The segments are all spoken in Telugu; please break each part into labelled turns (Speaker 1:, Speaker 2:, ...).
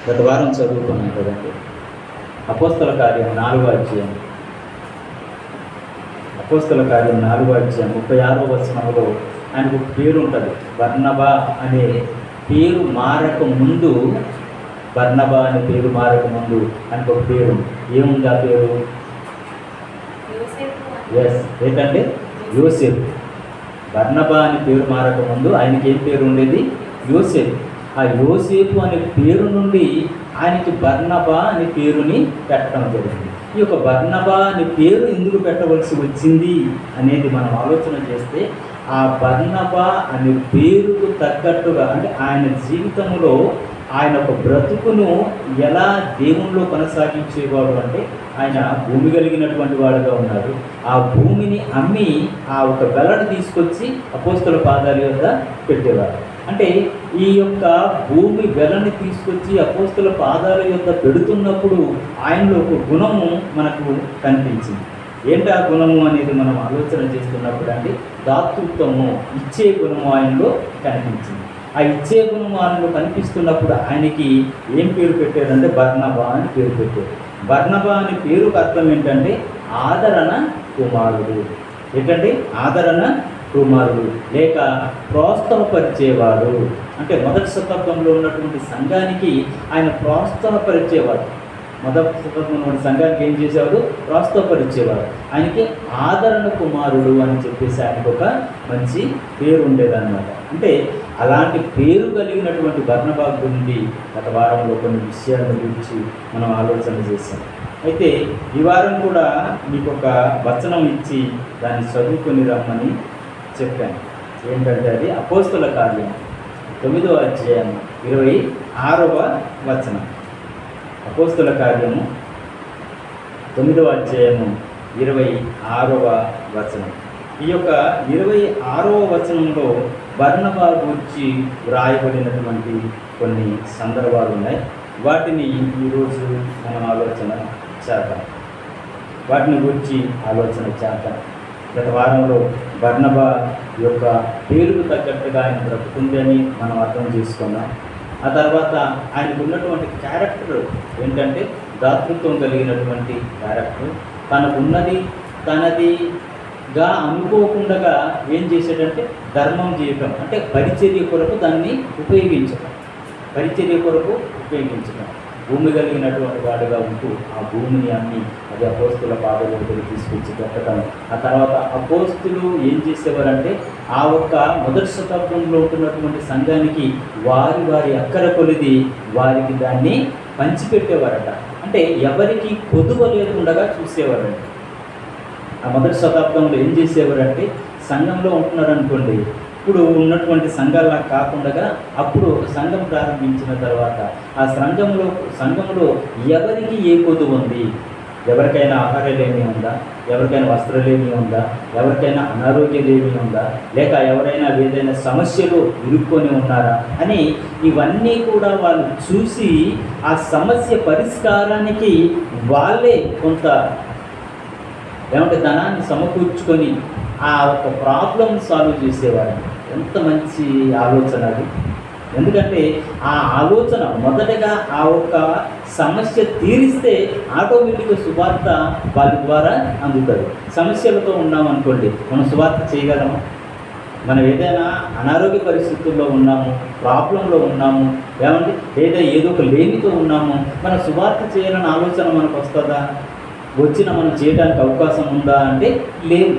Speaker 1: గత వారం చదువుకున్నాం కదండి. అపోస్తల కార్యం 4వ అధ్యాయం, అపోస్తల కార్యం 4వ అధ్యాయం 36వ వచనంలో ఆయనకు ఒక పేరు ఉంటుంది. బర్నబా అనే పేరు మారక ముందు, బర్నబా అనే పేరు మారక ముందు ఆయనకు ఒక పేరు ఏముంది? ఆ పేరు ఏంటంటే యోసేపు. బర్నబా అనే పేరు మారక ముందు ఆయనకి ఏం పేరు ఉండేది? యోసేపు. ఆ యోసేపు అనే పేరు నుండి ఆయనకి బర్నబా అనే పేరుని పెట్టడం జరిగింది. ఈ యొక్క బర్నబా అనే పేరు ఎందుకు పెట్టవలసి వచ్చింది అనేది మనం ఆలోచన చేస్తే, ఆ బర్నబా అనే పేరుకు తగ్గట్టుగా, అంటే ఆయన జీవితంలో ఆయన ఒక బ్రతుకును ఎలా దేవునిలో కొనసాగించేవాడు అంటే, ఆయన భూమి కలిగినటువంటి వాడుగా ఉన్నాడు. ఆ భూమిని అమ్మి ఆ ఒక వెలను తీసుకొచ్చి అపోస్తల పాదాల యొద్ద పెట్టేవాడు. అంటే ఈ యొక్క భూమి వెలని తీసుకొచ్చి అపోస్తల పాదాల యొద్ద పెడుతున్నప్పుడు ఆయనలో ఒక గుణము మనకు కనిపించింది. ఏంటి ఆ గుణము అనేది మనం ఆలోచన చేస్తున్నప్పుడు అంటే, దాతృత్వము, ఇచ్చే గుణము ఆయనలో కనిపించింది. ఆ ఇచ్చే గుణం ఆయనలో కనిపిస్తున్నప్పుడు ఆయనకి ఏం పేరు పెట్టారంటే బర్నబా అని పేరు పెట్టారు. బర్నబా అనే పేరుకు అర్థం ఏంటంటే ఆదరణ కుమారుడు. ఏంటంటే ఆదరణ కుమారుడు లేక ప్రోత్సాహపరిచేవాడు. అంటే మొదటి శతాబ్దంలో ఉన్నటువంటి సంఘానికి ఆయన ప్రోత్సాహపరిచేవాడు. మొదటి శతాబ్దంలో ఉన్న సంఘానికి ఏం చేసేవాడు? ప్రోత్సాహపరిచేవాడు. ఆయనకి ఆదరణ కుమారుడు అని చెప్పేసి ఆయనకు ఒక మంచి పేరు ఉండేదన్నమాట. అంటే అలాంటి పేరు కలిగినటువంటి బర్నబా గురించి గత వారంలో కొన్ని విషయాల గురించి మనం ఆలోచన చేశాం. అయితే ఈ వారం కూడా మీకు ఒక వచనం ఇచ్చి దాన్ని చదువుకొని రమ్మని చెప్పాను. ఏంటంటే అది అపోస్తల కార్యం 9వ అధ్యాయం 26వ వచనం. అపోస్తల కార్యము 9వ అధ్యాయము 26వ వచనం. ఈ యొక్క 26వ వచనంలో బర్నబా గురించి వ్రాయబడినటువంటి కొన్ని సందర్భాలు ఉన్నాయి. వాటిని ఈరోజు మనం ఆలోచన చేద్దాం. వాటిని గురించి ఆలోచన చేద్దాం. గత వారంలో బర్నబా యొక్క పేరుకు తగ్గట్టుగా ఆయన బ్రతుకుందని మనం అర్థం చేసుకున్నాం. ఆ తర్వాత ఆయనకు ఉన్నటువంటి క్యారెక్టర్ ఏంటంటే దాతృత్వం కలిగినటువంటి క్యారెక్టర్. తనకున్నది తనదిగా అనుకోకుండా ఏం చేశాడంటే ధర్మం చేయటం, అంటే పరిచర్య కొరకు దాన్ని ఉపయోగించటం. భూమి కలిగినటువంటి వాడుగా ఉంటూ ఆ భూమిని అమ్మి అది అపోస్తుల పాదాల దగ్గర తీసుకొచ్చి పెట్టడం. ఆ తర్వాత అపోస్తులు ఏం చేసేవారంటే ఆ ఒక్క మొదటి శతాబ్దంలో ఉంటున్నటువంటి సంఘానికి వారి అక్కర కొలిది వారికి దాన్ని పంచిపెట్టేవారట. అంటే ఎవరికి కొదువ లేకుండా చూసేవారండి. ఆ మొదటి శతాబ్దంలో ఏం చేసేవారంటే సంఘంలో ఉంటున్నారనుకోండి, ఇప్పుడు ఉన్నటువంటి సంఘాలా కాకుండా అప్పుడు ఒక సంఘం ప్రారంభించిన తర్వాత ఆ సంఘంలో ఎవరికి ఏ కొదువు ఉంది, ఎవరికైనా ఆహారలేమి ఉందా, ఎవరికైనా వస్త్రలేమి ఉందా, ఎవరికైనా అనారోగ్యలేమి ఉందా, లేక ఎవరైనా ఏదైనా సమస్యలు ఇరుక్కొని ఉన్నారా అని ఇవన్నీ కూడా వాళ్ళు చూసి ఆ సమస్య పరిష్కారానికి వాళ్ళే కొంత ధనాన్ని సమకూర్చుకొని ఆ ఒక ప్రాబ్లం సాల్వ్ చేసేవారు. ఎంత మంచి ఆలోచన అది. ఎందుకంటే ఆ ఆలోచన మొదటగా ఆ ఒక్క సమస్య తీరిస్తే ఆటోమేటిక్గా సువార్త వాళ్ళ ద్వారా అందుతుంది. సమస్యలతో ఉన్నామనుకోండి, మనం సువార్త చేయగలము? మనం ఏదైనా అనారోగ్య పరిస్థితుల్లో ఉన్నాము, ప్రాబ్లంలో ఉన్నాము, లేదా ఏదో ఒక లేమితో ఉన్నాము, మనం సువార్త చేయాలని ఆలోచన మనకు వస్తుందా? మనం చేయడానికి అవకాశం ఉందా అంటే లేదు.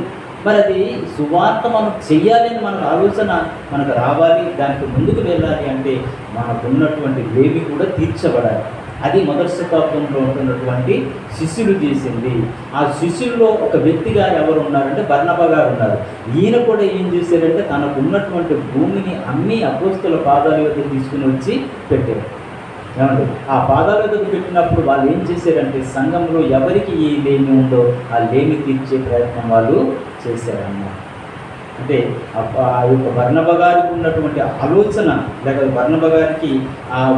Speaker 1: మరి అది సువార్త మనం చెయ్యాలని మనకు ఆలోచన మనకు రావాలి, దానికి ముందుకు వెళ్ళాలి అంటే మనకున్నటువంటి లేమి కూడా తీర్చబడాలి. అది మొదటి శతాబ్దంలో ఉంటున్నటువంటి శిష్యులు చేసింది. ఆ శిష్యుల్లో ఒక వ్యక్తిగా ఎవరు ఉన్నారంటే బర్నబా గారు ఉన్నారు. ఈయన కూడా ఏం చేశారంటే తనకు ఉన్నటువంటి భూమిని అమ్మి అపోస్తల పాదాల వద్ద తీసుకుని వచ్చి పెట్టారు. ఆ పాదాల వద్దకు పెట్టినప్పుడు వాళ్ళు ఏం చేశారంటే సంఘంలో ఎవరికి ఏ లేమి ఉందో ఆ లేమి తీర్చే ప్రయత్నం వాళ్ళు చేశారన్నమాట. అంటే ఆ యొక్క బర్నబా గారికి ఉన్నటువంటి ఆలోచన, లేక బర్నబా గారికి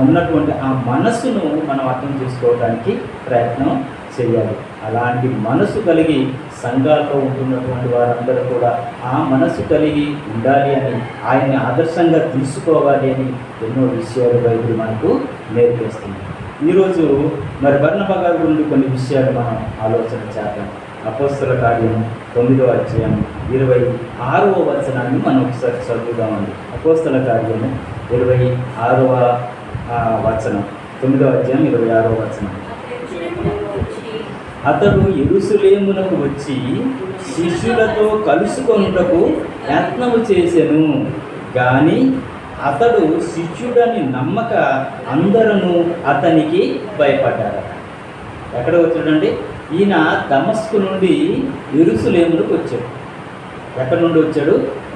Speaker 1: ఉన్నటువంటి ఆ మనస్సును మనం అర్థం చేసుకోవడానికి ప్రయత్నం చేయాలి. అలాంటి మనసు కలిగి సంఘాల్లో ఉంటున్నటువంటి వారందరూ కూడా ఆ మనసు కలిగి ఉండాలి అని, ఆయన్ని ఆదర్శంగా తీసుకోవాలి అని ఎన్నో విషయాలు బైబిల్ మనకు నేర్పిస్తుంది. ఈరోజు మరి బర్నబా గారి గురించి కొన్ని విషయాలు మనం ఆలోచన చేద్దాం. అపోస్తల కార్యం 9వ అధ్యాయం 26వ వచనాన్ని మనం ఒకసారి చదువుదామండి. అపోస్తల కార్యం 26వ వచనం, 9వ అధ్యాయం 26వ వచనం. అతడు యెరూషలేమునకు వచ్చి శిష్యులతో కలుసుకొనుటకు యత్నము చేసెను, కానీ అతడు శిష్యుడని నమ్మక అందరూ అతనికి భయపడ్డారు. ఎక్కడ వచ్చాడండి? ఈయన దమస్కు నుండి యెరూషలేమునకు వచ్చాడు. ఎక్కడి నుండి వచ్చాడు?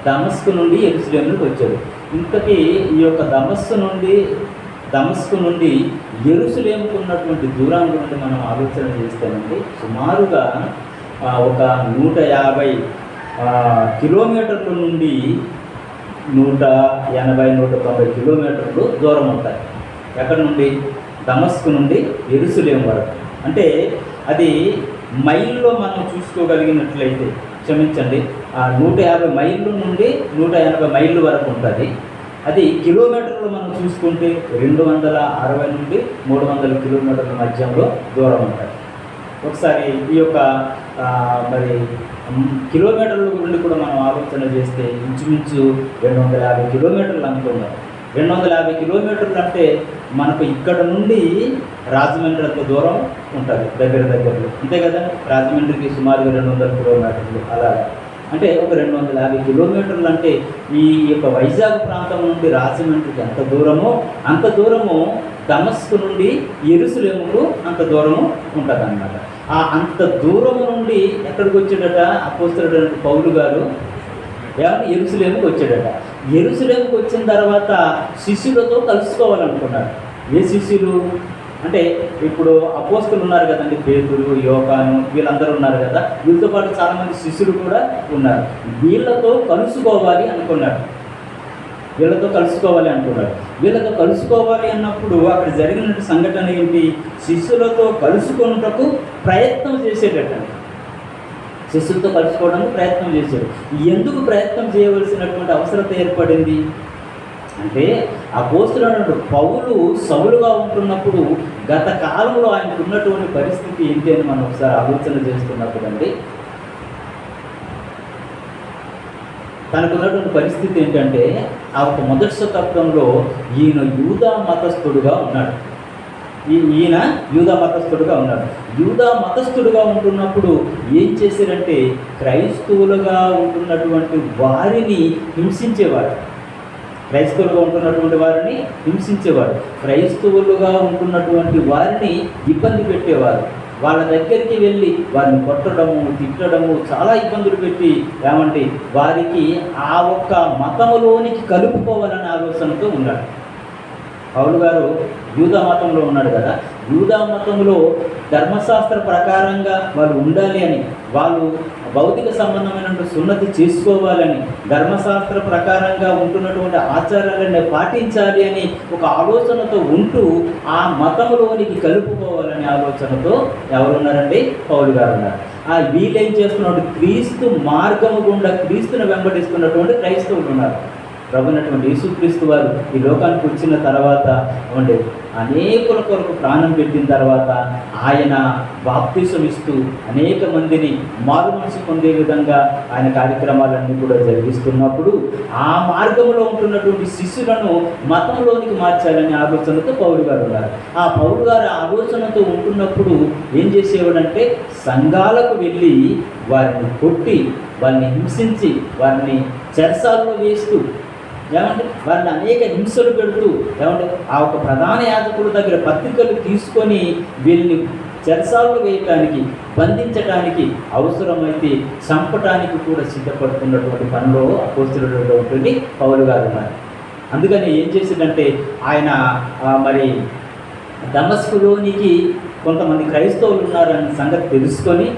Speaker 1: దమస్కు నుండి యెరూషలేమునకు వచ్చాడు. ఇంతకీ ఈ యొక్క దమస్కు నుండి యెరూషలేముకు ఉన్నటువంటి దూరం గురించి మనం ఆలోచన చేస్తామండి. సుమారుగా ఒక 150 కిలోమీటర్ల నుండి 180-190 కిలోమీటర్లు దూరం ఉంటాయి. ఎక్కడి నుండి? దమస్కు నుండి యెరూషలేము వరకు. అంటే అది మైల్లో మనం చూసుకోగలిగినట్లయితే, క్షమించండి, 150 మైళ్ళ నుండి 180 మైళ్ళ వరకు ఉంటుంది. అది కిలోమీటర్లు మనం చూసుకుంటే 260 నుండి 300 కిలోమీటర్ల మధ్యలో దూరం ఉంటుంది. ఒకసారి ఈ యొక్క మరి కిలోమీటర్ల గురించి కూడా మనం ఆలోచన చేస్తే ఇంచుమించు 250 కిలోమీటర్లు అనుకున్నాం. 250 కిలోమీటర్లు అంటే మనకు ఇక్కడ నుండి రాజమండ్రి అంత దూరం ఉంటుంది, దగ్గరలో, అంతే కదా. రాజమండ్రికి సుమారుగా 200 కిలోమీటర్లు. అలా అంటే ఒక 250 కిలోమీటర్లు అంటే ఈ యొక్క వైజాగ్ ప్రాంతం నుండి రాజమండ్రికి ఎంత దూరమో అంత దూరము దమస్కు నుండి యెరూషలేముకు అంత దూరము ఉంటుంది అన్నమాట. అంత దూరము నుండి ఎక్కడికి వచ్చాడట అపోస్తలుడైన పౌలు గారు? యెరూషలేముకు వచ్చాడట. యెరూషలేముకు వచ్చిన తర్వాత శిష్యులతో కలుసుకోవాలనుకున్నాడు. ఏ శిష్యులు అంటే ఇప్పుడు అపోస్తలు ఉన్నారు కదండి, పేతురు, యోహాను, వీళ్ళందరూ ఉన్నారు కదా. వీళ్ళతో పాటు చాలామంది శిష్యులు కూడా ఉన్నారు. వీళ్ళతో కలుసుకోవాలి అనుకున్నాడు. వీళ్ళతో కలుసుకోవాలి అన్నప్పుడు అక్కడ జరిగినట్టు సంఘటన ఏంటి? శిష్యులతో కలుసుకొనుటకు ప్రయత్నం చేసేటట్టు. శిష్యులతో కలుసుకోవడానికి ప్రయత్నం చేశాడు. ఎందుకు ప్రయత్నం చేయవలసినటువంటి అవసరత ఏర్పడింది అంటే, అపోస్తలుడైన పౌలు సౌలుగా ఉంటున్నప్పుడు గత కాలంలో ఆయనకు ఉన్నటువంటి పరిస్థితి ఏంటి అని మనం ఒకసారి ఆలోచన చేస్తున్నప్పుడు అండి, తనకున్నటువంటి పరిస్థితి ఏంటంటే, ఆ ఒక మొదటి శతాబ్దంలో ఈయన యూదా మతస్థుడుగా ఉన్నాడు. యూదా మతస్థుడుగా ఉంటున్నప్పుడు ఏం చేశారంటే, క్రైస్తవులుగా ఉంటున్నటువంటి వారిని హింసించేవారు. క్రైస్తవులుగా ఉంటున్నటువంటి వారిని ఇబ్బంది పెట్టేవారు. వాళ్ళ దగ్గరికి వెళ్ళి వారిని కొట్టడము, తిట్టడము, చాలా ఇబ్బందులు పెట్టి వారికి ఆ ఒక్క మతములోనికి కలుపుకోవాలనే ఆలోచనతో ఉన్నాడు. పౌలు గారు యూదా మతంలో ఉన్నాడు కదా. యూదా మతంలో ధర్మశాస్త్ర ప్రకారంగా వాళ్ళు ఉండాలి అని, వాళ్ళు భౌతిక సంబంధమైనటువంటి సున్నతి చేసుకోవాలని, ధర్మశాస్త్ర ప్రకారంగా ఉంటున్నటువంటి ఆచారాలను పాటించాలి అని ఒక ఆలోచనతో ఉంటూ ఆ మతంలోనికి కలుపుకోవాలనే ఆలోచనతో ఎవరున్నారండి? పౌలు గారు ఉన్నారు. వీళ్ళేం చేస్తున్నటువంటి క్రీస్తు మార్గము గుండా క్రీస్తును వెంబడిస్తున్నటువంటి క్రైస్తవులు ఉన్నారు. ప్రభునటువంటి యేసుక్రీస్తు వారు ఈ లోకానికి వచ్చిన తర్వాత అనేకుల కొరకు ప్రాణం పెట్టిన తర్వాత ఆయన బాప్తిసం ఇస్తూ అనేక మందిని మారు మనసు పొందే విధంగా ఆయన కార్యక్రమాలన్నీ కూడా జరిగిస్తున్నప్పుడు ఆ మార్గంలో ఉంటున్నటువంటి శిష్యులను మతంలోనికి మార్చాలనే ఆలోచనతో పౌలు గారు ఉన్నారు. ఆ పౌలు గారు ఆలోచనతో ఉంటున్నప్పుడు ఏం చేసేవాడంటే, సంఘాలకు వెళ్ళి వారిని కొట్టి, వారిని హింసించి, వారిని చెరసాలలో వేస్తూ, వారిని అనేక హింసలు పెడుతూ, ఆ ఒక ప్రధాన యాజకుల దగ్గర పత్రికలు తీసుకొని వీళ్ళని చెరసాలలో వేయటానికి, బంధించడానికి, అవసరమైతే చంపటానికి కూడా సిద్ధపడుతున్నటువంటి పనిలో అపోస్తలుడైనటువంటి పౌలు గారు ఉన్నారు. అందుకని ఏం చేసిందంటే, ఆయన మరి దమస్కులోనికి కొంతమంది క్రైస్తవులు ఉన్నారని సంగతి తెలుసుకొని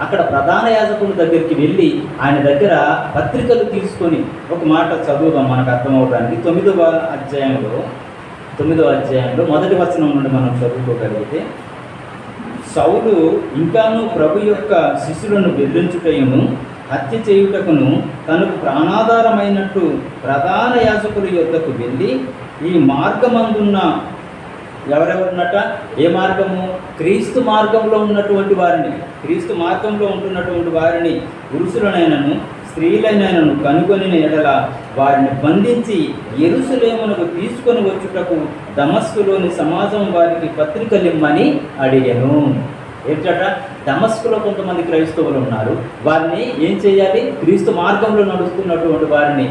Speaker 1: అక్కడ ప్రధాన యాజకుల దగ్గరికి వెళ్ళి ఆయన దగ్గర పత్రికలు తీసుకొని, ఒక మాట చదువుదాం మనకు అర్థమవడానికి. 9వ అధ్యాయంలో మొదటి వచనం నుండి మనం చదువుకోగలిగితే, సౌలు ఇంకాను ప్రభు యొక్క శిష్యులను బెదిరించుటయును హత్య చేయుటకును తనకు ప్రాణాధారమైనట్టు ప్రధాన యాజకుల యొద్దకు వెళ్ళి, ఈ మార్గమందున్న ఎవరెవరున్నట? ఏ మార్గము? క్రీస్తు మార్గంలో ఉన్నటువంటి వారిని, క్రీస్తు మార్గంలో ఉంటున్నటువంటి వారిని, పురుషులనైనను స్త్రీలైనను కనుగొనిన ఎడల వారిని బంధించి యెరూషలేమునకు తీసుకొని వచ్చుటకు దమస్కులోని సమాజం వారికి పత్రికలిమ్మని అడిగాను. ఏంటట? దమస్కులో కొంతమంది క్రైస్తవులు ఉన్నారు. వారిని ఏం చేయాలి? క్రీస్తు మార్గంలో నడుస్తున్నటువంటి వారిని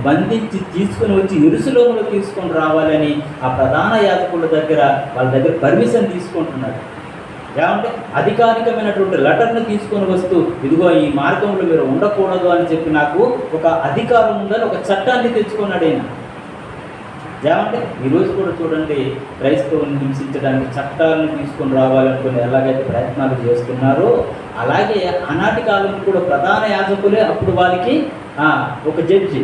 Speaker 1: బంధించి తీసుకుని వచ్చి యెరూషలేములో తీసుకొని రావాలని ఆ ప్రధాన యాజకుల దగ్గర, వాళ్ళ దగ్గర పర్మిషన్ తీసుకుంటున్నారు. ఏమంటే అధికారికమైనటువంటి లెటర్ని తీసుకొని వస్తూ, ఇదిగో ఈ మార్గంలో మీరు ఉండకూడదు అని చెప్పి నాకు ఒక అధికారం ఉందని ఒక చట్టాన్ని తెచ్చుకున్నాడు ఆయన. ఏమంటే ఈరోజు కూడా చూడండి, క్రైస్తవుని హింసించడానికి చట్టాలను తీసుకొని రావాలనుకుని ఎలాగైతే ప్రయత్నాలు చేస్తున్నారో, అలాగే ఆనాటి కాలంలో కూడా ప్రధాన యాజకులే అప్పుడు వాళ్ళకి ఒక జడ్జి.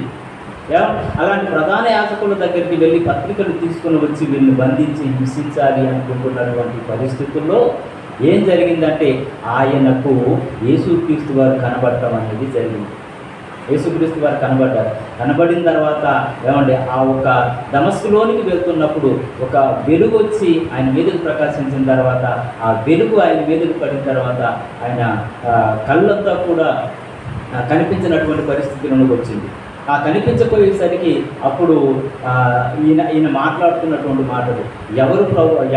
Speaker 1: అలాంటి ప్రధాన యాజకుల దగ్గరికి వెళ్ళి పత్రికలు తీసుకొని వచ్చి వీళ్ళని బంధించి హింసించాలి అనుకుంటున్నటువంటి పరిస్థితుల్లో ఏం జరిగిందంటే, ఆయనకు యేసుక్రీస్తు వారు కనబడటం అనేది జరిగింది. యేసుక్రీస్తు వారు కనబడిన తర్వాత ఆ ఒక దమస్కులోనికి వెళ్తున్నప్పుడు ఒక వెలుగు వచ్చి ఆయన మీదకు ప్రకాశించిన తర్వాత, ఆ వెలుగు ఆయన మీదకు పడిన తర్వాత ఆయన కళ్ళంతా కూడా కనిపించినటువంటి పరిస్థితిలోకి వచ్చింది. ఆ కనిపించపోయేసరికి అప్పుడు ఈయన మాట్లాడుతున్నటువంటి మాటలు,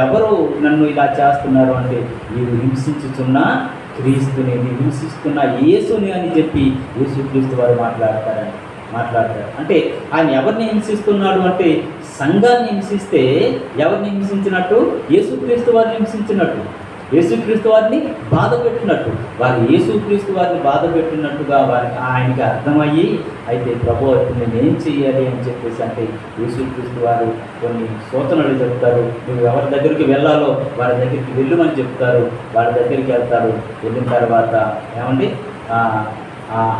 Speaker 1: ఎవరు నన్ను ఇలా చేస్తున్నారు అంటే, నీవు హింసించుతున్న క్రీస్తుని, నీవు హింసిస్తున్న యేసుని అని చెప్పి యేసుక్రీస్తు వారు మాట్లాడతారు. అంటే ఆయన ఎవరిని హింసిస్తున్నాడు అంటే, సంఘాన్ని హింసిస్తే ఎవరిని హింసించినట్టు? యేసుక్రీస్తు వారిని హింసించినట్టు, యేసుక్రీస్తు వారిని బాధ పెట్టినట్టు. వారు యేసుక్రీస్తు వారిని బాధ పెట్టినట్టుగా వారికి ఆయనకి అర్థమయ్యి, అయితే ప్రభు నేనేం చేయాలి అని చెప్పేసి అంటే యేసుక్రీస్తు వారు కొన్ని సూచనలు చెప్తారు. నువ్వు ఎవరి దగ్గరికి వెళ్ళాలో వారి దగ్గరికి వెళ్ళమని చెప్తారు. వాళ్ళ దగ్గరికి వెళ్తారు. వెళ్ళిన తర్వాత ఏమండి,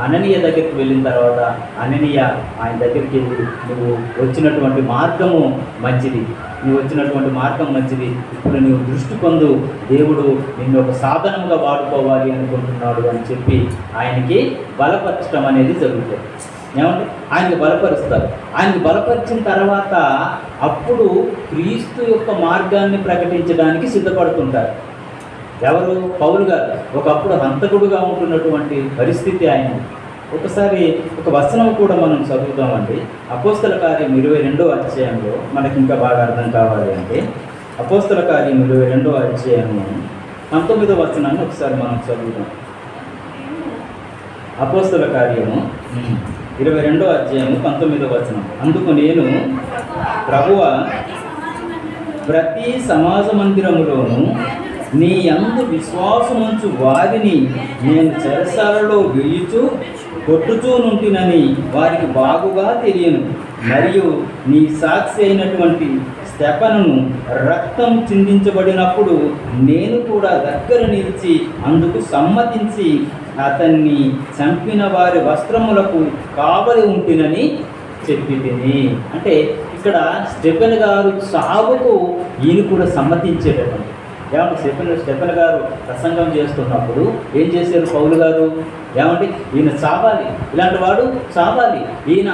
Speaker 1: అననీయ దగ్గరికి వెళ్ళిన తర్వాత అననీయ ఆయన దగ్గరికి వెళ్ళి, నువ్వు వచ్చినటువంటి మార్గము మంచిది, ఇప్పుడు నీవు దృష్టి పొందు, దేవుడు నిన్ను ఒక సాధనంగా వాడుకోవాలి అనుకుంటున్నాడు అని చెప్పి ఆయనకి బలపరచడం అనేది జరుగుతుంది. ఏమంటే ఆయనకి బలపరుస్తారు. ఆయనకి బలపరిచిన తర్వాత అప్పుడు క్రీస్తు యొక్క మార్గాన్ని ప్రకటించడానికి సిద్ధపడుతుంటారు. ఎవరు? పౌలు గారు. ఒకప్పుడు హంతకుడుగా ఉంటున్నటువంటి పరిస్థితి ఆయన. ఒకసారి ఒక వచనం కూడా మనం చదువుతామండి. అపోస్తల కార్యం 22వ అధ్యాయంలో మనకి ఇంకా బాగా అర్థం కావాలి అంటే, అపోస్తల కార్యం 22వ అధ్యాయము 19వ వచనాన్ని ఒకసారి మనం చదువుతాం. అపోస్తల కార్యము 22వ అధ్యాయము 19వ వచనం. అందుకు నేను ప్రభువా, ప్రతి సమాజ మందిరములోను నీ యందు విశ్వాసముంచు వారిని నేను చెరసాలలో వేయుచు కొట్టుచూ నుంటినని వారికి బాగుగా తెలియను. మరియు నీ సాక్షి అయినటువంటి స్తెఫనును రక్తం చిందించబడినప్పుడు నేను కూడా దగ్గర నిలిచి అందుకు సమ్మతించి అతన్ని చంపిన వారి వస్త్రములకు కావలి ఉంటినని చెప్పి తిని. అంటే ఇక్కడ స్టెఫెన్ గారు సాగుకు ఈయన కూడా సమ్మతించేటటువంటి. ఏమంటే స్టెఫెన్ గారు ప్రసంగం చేస్తున్నప్పుడు ఏం చేశారు పౌలు గారు? ఏమంటే ఈయన చావాలి, ఇలాంటి వాడు చావాలి, ఈయన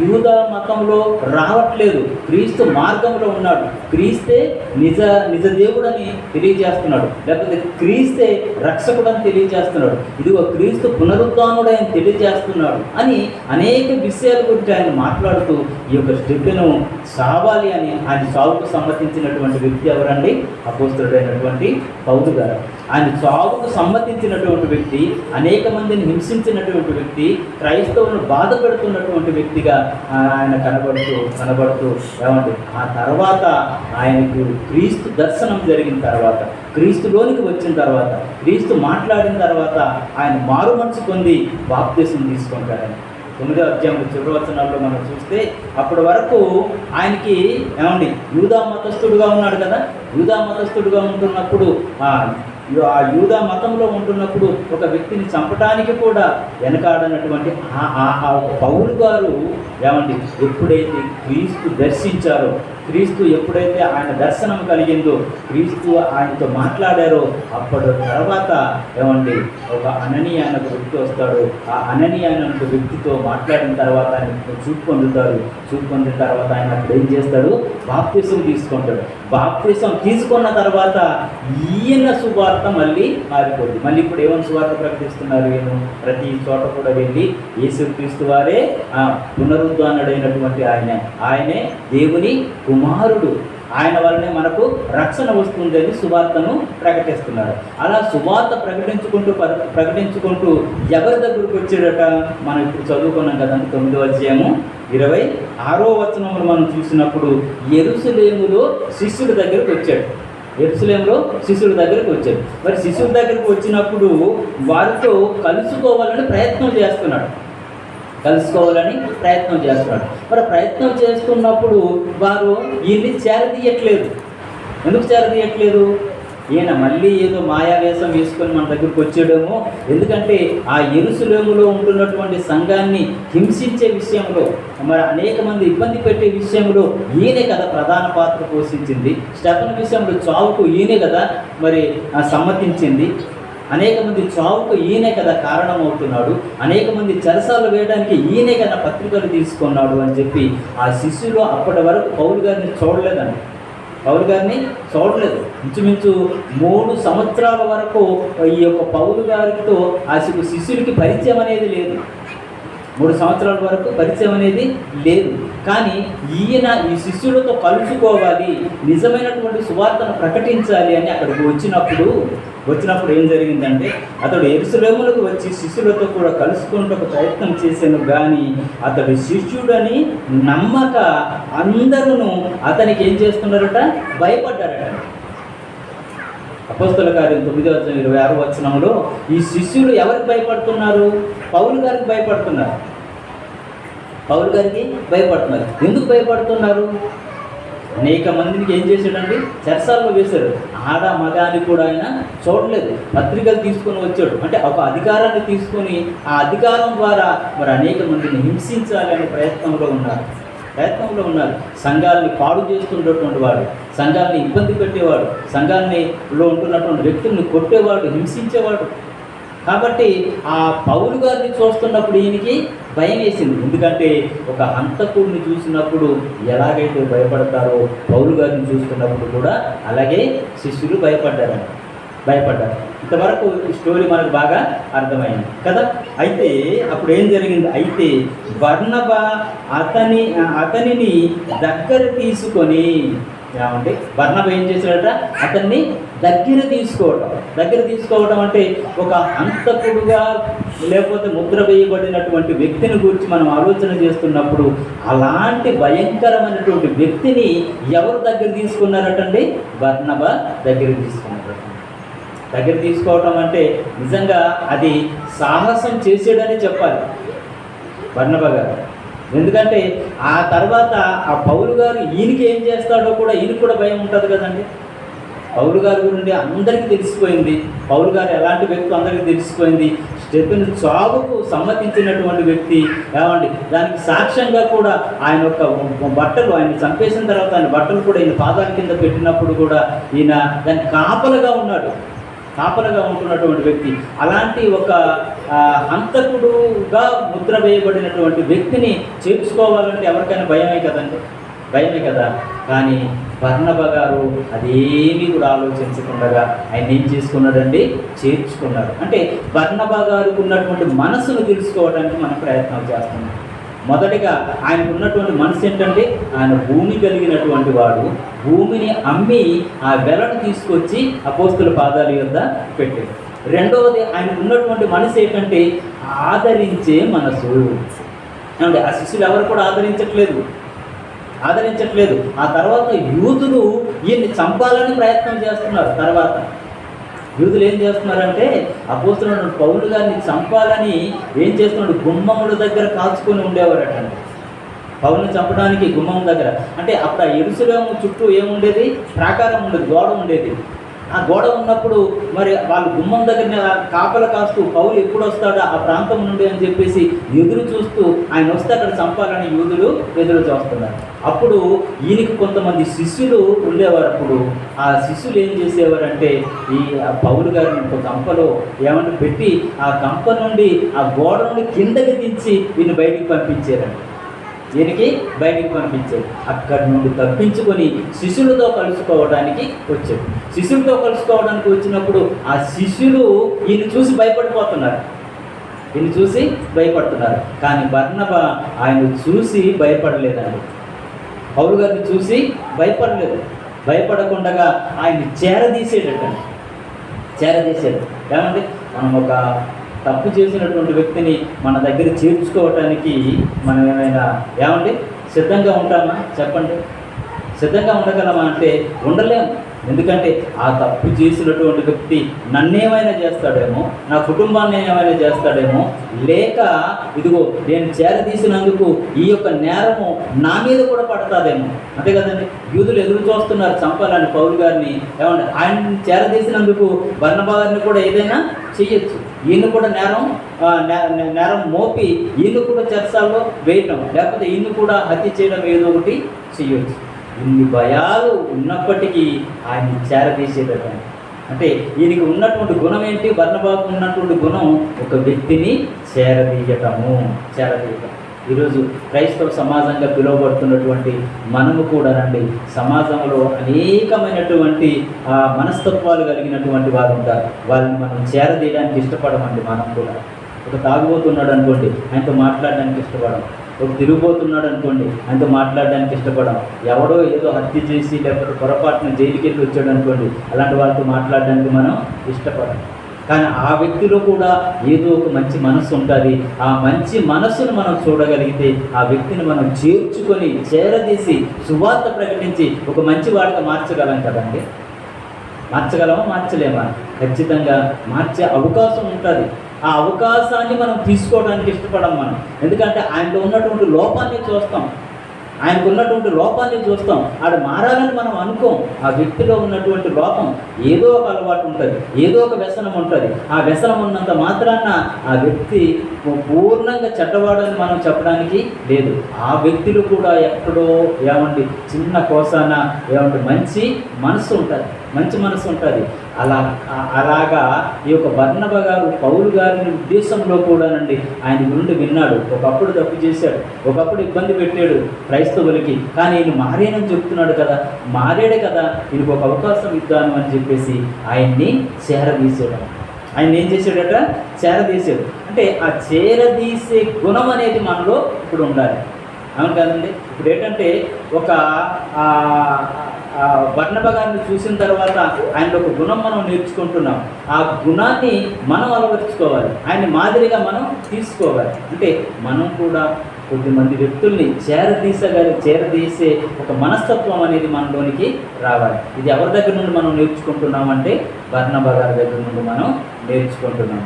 Speaker 1: యూదా మతంలో రావట్లేదు, క్రీస్తు మార్గంలో ఉన్నాడు, క్రీస్తే నిజ దేవుడని తెలియజేస్తున్నాడు, లేకపోతే క్రీస్తే రక్షకుడని తెలియజేస్తున్నాడు, ఇదిగో క్రీస్తు పునరుద్ధానుడని తెలియజేస్తున్నాడు అని అనేక విషయాల గురించి ఆయన మాట్లాడుతూ ఈ యొక్క స్టెఫెను చావాలి అని ఆయన చావుకు సమ్మతించినటువంటి వ్యక్తి ఎవరండి? అపోస్తలుడైనటువంటి పౌలు గారు. ఆయన చావుకు సమ్మతించినటువంటి వ్యక్తి, అనేక మందిని హింసించినటువంటి వ్యక్తి, క్రైస్తవులను బాధ పెడుతున్నటువంటి వ్యక్తిగా ఆయన కనబడుతూ ఏమంటే ఆ తర్వాత ఆయనకు క్రీస్తు దర్శనం జరిగిన తర్వాత, క్రీస్తులోనికి వచ్చిన తర్వాత, క్రీస్తు మాట్లాడిన తర్వాత ఆయన మారు మనసు పొంది బాప్తిసం తీసుకుంటాడని 9వ అధ్యాయం చివరి వచనాల్లో మనం చూస్తే, అప్పటి వరకు ఆయనకి ఏమండి యూదా మతస్థుడుగా ఉన్నాడు కదా. యూదా మతస్థుడుగా ఉంటున్నప్పుడు ఆ యూదా మతంలో ఉంటున్నప్పుడు ఒక వ్యక్తిని చంపడానికి కూడా వెనకాడనటువంటి పౌలు గారు ఏమండి ఎప్పుడైతే క్రీస్తు దర్శించారో, క్రీస్తు ఎప్పుడైతే ఆయన దర్శనం కలిగిందో, క్రీస్తు ఆయనతో మాట్లాడారో, అప్పటి తర్వాత ఏమండి ఒక అననీయ అనే వ్యక్తి వస్తాడు. ఆ అననీయ అనే వ్యక్తితో మాట్లాడిన తర్వాత ఆయన చూపు పొందుతారు. చూపు పొందిన తర్వాత ఆయన అప్పుడు ఏం చేస్తాడు? బాప్తిసం తీసుకుంటాడు. బాప్తిసం తీసుకున్న తర్వాత ఈయన సువార్త మళ్ళీ మారిపోద్ది. మళ్ళీ ఇప్పుడు ఏమైనా సువార్త ప్రకటిస్తున్నారు? ఈయన ప్రతి చోట కూడా వెళ్ళి యేసుక్రీస్తు వారే పునరుద్ధానుడైనటువంటి ఆయనే దేవుని కుమారుడు, ఆయన వల్లనే మనకు రక్షణ వస్తుందని సువార్తను ప్రకటిస్తున్నారు. అలా సువార్త ప్రకటించుకుంటూ ఎవరి దగ్గరకు వచ్చాడట? మనం ఇప్పుడు చదువుకున్నాం కదండి, 9వ అధ్యాయము 26వ వచనంలో మనం చూసినప్పుడు యెరూషలేములో శిష్యుల దగ్గరకు వచ్చాడు. యెరూషలేములో శిష్యుల దగ్గరకు వచ్చాడు. మరి శిష్యుల దగ్గరకు వచ్చినప్పుడు వారితో కలుసుకోవాలని ప్రయత్నం చేస్తున్నాడు. మరి ప్రయత్నం చేస్తున్నప్పుడు వారు ఈయన్ని చేరదీయట్లేదు. ఎందుకు చేరదీయట్లేదు? ఈయన మళ్ళీ ఏదో మాయావేశం వేసుకొని మన దగ్గరకు వచ్చాడేమో. ఎందుకంటే ఆ యెరూషలేములో ఉంటున్నటువంటి సంఘాన్ని హింసించే విషయంలో, మరి అనేక మంది ఇబ్బంది పెట్టే విషయంలో ఈయనే కదా ప్రధాన పాత్ర పోషించింది. స్టెఫెను విషయంలో చావుకు ఈయనే కదా మరి సమ్మతించింది. అనేక మంది చావుకు ఈయనే కదా కారణమవుతున్నాడు. అనేక మంది చెరసాలు వేయడానికి ఈయనే కదా పత్రికలు తీసుకున్నాడు అని చెప్పి ఆ శిష్యులు అప్పటి వరకు పౌలు గారిని చూడలేదు. ఇంచుమించు 3 సంవత్సరాల వరకు ఈ యొక్క పౌలు గారితో ఆ శిష్యుడికి పరిచయం అనేది లేదు. 3 సంవత్సరాల వరకు పరిచయం అనేది లేదు. కానీ ఈయన ఈ శిష్యులతో కలుసుకోవాలి, నిజమైనటువంటి సువార్తను ప్రకటించాలి అని అక్కడికి వచ్చినప్పుడు ఏం జరిగిందంటే, అతడు యెరూషలేములకు వచ్చి శిష్యులతో కూడా కలుసుకుంటూ ప్రయత్నం చేశాను. కానీ అతడు శిష్యుడని నమ్మక అందరూ అతనికి ఏం చేస్తున్నారట? భయపడ్డారట. అపోస్తలుల కార్యం 9వ అధ్యాయం 26వ వచనంలో ఈ శిష్యులు ఎవరికి భయపడుతున్నారు? పౌలు గారికి భయపడుతున్నారు. ఎందుకు భయపడుతున్నారు? అనేక మందికి ఏం చేశాడండి? చెరసాల్లో వేశాడు. ఆడ మగ అని కూడా ఆయన చూడలేదు. పత్రికలు తీసుకొని వచ్చాడు. అంటే ఒక అధికారాన్ని తీసుకొని ఆ అధికారం ద్వారా మరి అనేక మందిని హింసించాలనే ప్రయత్నంలో ఉన్నారు. సంఘాలని పాడు చేస్తున్నటువంటి వాడు, సంఘాలని ఇబ్బంది పెట్టేవాడు, సంఘాల్లో ఉంటున్నటువంటి వ్యక్తుల్ని కొట్టేవాడు, హింసించేవాడు. కాబట్టి ఆ పౌలు గారిని చూస్తున్నప్పుడు ఈయనకి భయం వేసింది. ఎందుకంటే ఒక హంతకుడిని చూసినప్పుడు ఎలాగైతే భయపడతారో పౌలు గారిని చూస్తున్నప్పుడు కూడా అలాగే శిష్యులు భయపడ్డారు. ఇంతవరకు ఈ స్టోరీ మనకు బాగా అర్థమైంది కదా. అయితే అప్పుడు ఏం జరిగింది? అయితే బర్నబా అతనిని దగ్గర తీసుకొని, ఏమంటే బర్నబా ఏం చేశాడట? అతన్ని దగ్గర తీసుకోవడం అంటే ఒక హంతకుడుగా లేకపోతే ముద్ర వేయబడినటువంటి వ్యక్తిని గురించి మనం ఆలోచన చేస్తున్నప్పుడు అలాంటి భయంకరమైనటువంటి వ్యక్తిని ఎవరు దగ్గర తీసుకున్నారటండి? బర్నబా దగ్గర తీసుకోవటం అంటే నిజంగా అది సాహసం చేసాడని చెప్పాలి బర్నబా గారు. ఎందుకంటే ఆ తర్వాత ఆ పౌలు గారు ఈయనకి ఏం చేస్తాడో కూడా ఈయనకు కూడా భయం ఉంటుంది కదండి. పౌలు గారి గురించి అందరికీ తెలిసిపోయింది. పౌలు గారు ఎలాంటి వ్యక్తి అందరికీ తెలిసిపోయింది. స్టెఫెను చావుకు సమ్మతించినటువంటి వ్యక్తి. ఏమండి, దానికి సాక్ష్యంగా కూడా ఆయన యొక్క బట్టలు, ఆయన చంపేసిన తర్వాత ఆయన బట్టలు కూడా ఈయన పాదాల కింద పెట్టినప్పుడు కూడా ఈయన దానికి కాపలుగా ఉంటున్నటువంటి వ్యక్తి. అలాంటి ఒక హంతకుడుగా ముద్ర వేయబడినటువంటి వ్యక్తిని చేర్చుకోవాలంటే ఎవరికైనా భయమే కదా. కానీ బర్నబా గారు అదేమీ కూడా ఆలోచించకుండా ఆయన ఏం చేసుకున్నాడండి? చేర్చుకున్నాడు. అంటే బర్నబా గారికి ఉన్నటువంటి మనసును తెలుసుకోవడానికి మనం ప్రయత్నం చేస్తున్నాం. మొదటిగా ఆయనకు ఉన్నటువంటి మనసు ఏంటంటే, ఆయన భూమి కలిగినటువంటి వాడు. భూమిని అమ్మి ఆ వెలను తీసుకొచ్చి అపోస్తుల పాదాల యొద్ద పెట్టాడు. రెండవది ఆయనకు ఉన్నటువంటి మనసు ఏంటంటే ఆదరించే మనసు. ఏమంటే ఆ శిష్యులు ఎవరు కూడా ఆదరించట్లేదు. ఆ తర్వాత యూదులు ఈయన్ని చంపాలని ప్రయత్నం చేస్తున్నారు. తర్వాత యూదులు ఏం చేస్తున్నారంటే అపోస్తలుడైన పౌలు గారిని చంపాలని ఏం చేస్తున్నాడు? గుమ్మముల దగ్గర కాచుకొని ఉండేవారట. పౌలుని చంపడానికి గుమ్మం దగ్గర. అంటే అప్పుడు ఆ యెరూషలేము చుట్టూ ఏముండేది? ప్రాకారం ఉండేది, గోడ ఉండేది. ఆ గోడ ఉన్నప్పుడు మరి వాళ్ళు గుమ్మం దగ్గర కాపల కాస్తూ పౌలు ఎప్పుడు వస్తాడో ఆ ప్రాంతం నుండి అని చెప్పేసి ఎదురు చూస్తూ ఆయన వస్తే అక్కడ చంపాలని యూదులు ఎదురు చూస్తున్నారు. అప్పుడు ఈయనకి కొంతమంది శిష్యులు ఉండేవారు. అప్పుడు ఆ శిష్యులు ఏం చేసేవారంటే ఈ పౌలు గారిని ఒక గంపలో ఏమంటే పెట్టి ఆ గంప నుండి ఆ గోడ నుండి కిందకి దించి వీళ్ళు బయటికి పంపించారండి. దీనికి బయటికి పంపించాడు. అక్కడి నుండి తప్పించుకొని శిష్యులతో కలుసుకోవడానికి వచ్చాడు. శిష్యులతో కలుసుకోవడానికి వచ్చినప్పుడు ఆ శిష్యులు ఈయన చూసి భయపడిపోతున్నారు. కానీ బర్నబా ఆయన చూసి భయపడలేదండి. పౌలు గారిని చూసి భయపడకుండా ఆయన చేరదీసాడు. ఏమండి, మనం ఒక తప్పు చేసినటువంటి వ్యక్తిని మన దగ్గర చేర్చుకోవటానికి మనం ఏమండి సిద్ధంగా ఉంటామా? చెప్పండి. సిద్ధంగా ఉండగలమా అంటే ఉండలేము. ఎందుకంటే ఆ తప్పు చేసినటువంటి వ్యక్తి నన్నేమైనా చేస్తాడేమో, నా కుటుంబాన్ని ఏమైనా చేస్తాడేమో, లేక ఇదిగో నేను చేరదీసినందుకు ఈ యొక్క నేరము నా మీద కూడా పడతాదేమో. అంతే కదండి, యూదులు ఎదురు చూస్తున్నారు చంపాలని పౌలు గారిని. ఏమంటే ఆయన చేరదీసినందుకు బర్నబా గారిని కూడా ఏదైనా చెయ్యొచ్చు. ఈయన కూడా నేరం మోపి ఈయన కూడా చెరసాల్లో వేయటం, లేకపోతే ఈయన కూడా హత్య చేయడం ఏదో ఒకటి చెయ్యొచ్చు. ఇన్ని భయాలు ఉన్నప్పటికీ ఆయన చేరదీసేదట. అంటే ఈయనకి ఉన్నటువంటి గుణం ఏంటి? బర్నబాకు ఉన్నటువంటి గుణం ఒక వ్యక్తిని చేరదీయటం. ఈరోజు క్రైస్తవ సమాజంగా పిలువబడుతున్నటువంటి మనము కూడా రండి, సమాజంలో అనేకమైనటువంటి మనస్తత్వాలు కలిగినటువంటి వారు ఉంటారు. వాళ్ళని మనం చేరదీయడానికి ఇష్టపడమండి. మనం కూడా ఒక తాగుబోతున్నాడు అనుకోండి, ఆయనతో మాట్లాడడానికి ఇష్టపడం. ఒక తిరిగిపోతున్నాడు అనుకోండి, ఆయనతో మాట్లాడడానికి ఇష్టపడం. ఎవడో ఏదో హత్య చేసి లేకపోతే పొరపాటున జైలుకి వెళ్ళి వచ్చాడు అనుకోండి, అలాంటి వాళ్ళతో మాట్లాడడానికి మనం ఇష్టపడం. కానీ ఆ వ్యక్తిలో కూడా ఏదో ఒక మంచి మనస్సు ఉంటుంది. ఆ మంచి మనస్సును మనం చూడగలిగితే ఆ వ్యక్తిని మనం చేర్చుకొని చేరదీసి సువార్త ప్రకటించి ఒక మంచి వాడిగా మార్చగలం కదండి. మార్చగలమా? మార్చలేమా? ఖచ్చితంగా మార్చే అవకాశం ఉంటుంది. ఆ అవకాశాన్ని మనం తీసుకోవడానికి ఇష్టపడం మనం. ఎందుకంటే ఆయనలో ఉన్నటువంటి లోపాన్ని చూస్తాం. ఆడ మారాలని మనం అనుకోం. ఆ వ్యక్తిలో ఉన్నటువంటి లోపం ఏదో ఒక అలవాటు ఉంటుంది, ఏదో ఒక వ్యసనం ఉంటుంది. ఆ వ్యసనం ఉన్నంత మాత్రాన ఆ వ్యక్తి పూర్ణంగా చెడ్డవాడని మనం చెప్పడానికి లేదు. ఆ వ్యక్తిలో కూడా ఎక్కడో చిన్న కోసాన మంచి మనసు ఉంటుంది. అలాగా ఈ యొక్క బర్నబా గారు పౌలు గారిని ఉద్దేశంలో కూడానండి ఆయన గురించి విన్నాడు. ఒకప్పుడు తప్పు చేశాడు, ఒకప్పుడు ఇబ్బంది పెట్టాడు క్రైస్తవులకి. కానీ ఈయన మారేనని చెప్తున్నాడు కదా, మారాడు కదా, ఈయనకు ఒక అవకాశం ఇద్దాను అని చెప్పేసి ఆయన్ని చేరదీశాడు. ఆయన ఏం చేశాడట? చేరదీశాడు. అంటే ఆ చేరదీసే గుణం అనేది మనలో ఇప్పుడు ఉండాలి. అవును కదండి. ఇప్పుడు ఏంటంటే ఒక బర్నబా గారిని చూసిన తర్వాత ఆయన ఒక గుణం మనం నేర్చుకుంటున్నాం. ఆ గుణాన్ని మనం అలవర్చుకోవాలి, ఆయన మాదిరిగా మనం తీసుకోవాలి. అంటే మనం కూడా కొద్దిమంది వ్యక్తుల్ని చేరదీసే ఒక మనస్తత్వం అనేది మనలోనికి రావాలి. ఇది ఎవరి దగ్గర నుండి మనం నేర్చుకుంటున్నామంటే బర్నబా గారి దగ్గర నుండి మనం నేర్చుకుంటున్నాం.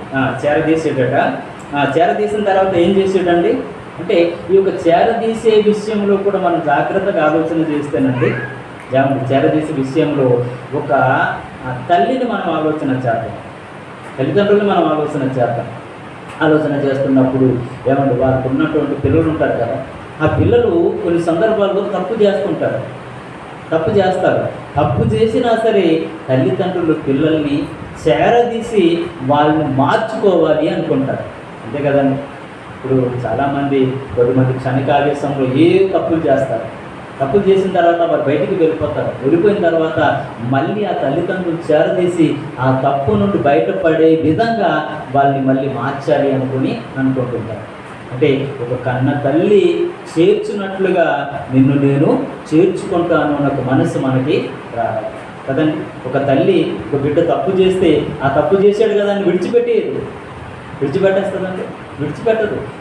Speaker 1: చేరదీసిన తర్వాత ఏం చేసాడండి అంటే ఈ యొక్క చేరదీసే విషయంలో కూడా మనం జాగ్రత్తగా ఆలోచన చేస్తేనండి, చేరదీసే విషయంలో ఒక తల్లిని మనం ఆలోచన చేద్దాం, తల్లిదండ్రులను మనం ఆలోచన చేస్తున్నప్పుడు వారికి ఉన్నటువంటి పిల్లలు ఉంటారు కదా, ఆ పిల్లలు కొన్ని సందర్భాల్లో తప్పు చేస్తారు. తప్పు చేసినా సరే తల్లిదండ్రులు పిల్లల్ని చేరదీసి వాళ్ళని మార్చుకోవాలి అనుకుంటారు. అంతే కదండి. ఇప్పుడు చాలామంది కొద్దిమంది క్షణికావేశంలో తప్పులు చేస్తారు. తప్పులు చేసిన తర్వాత వారు బయటికి వెళ్ళిపోయిన తర్వాత మళ్ళీ ఆ తల్లిదండ్రులు చేరదీసి ఆ తప్పు నుండి బయటపడే విధంగా వాళ్ళని మళ్ళీ మార్చాలి అనుకుంటుంటారు. అంటే ఒక కన్న తల్లి చేర్చున్నట్లుగా నిన్ను నేను చేర్చుకుంటాను అన్న ఒక మనసు మనకి రావాలి కదండి. ఒక తల్లి ఒక బిడ్డ తప్పు చేస్తే ఆ తప్పు చేశాడు కదా అని విడిచిపెట్టేస్తుందండి,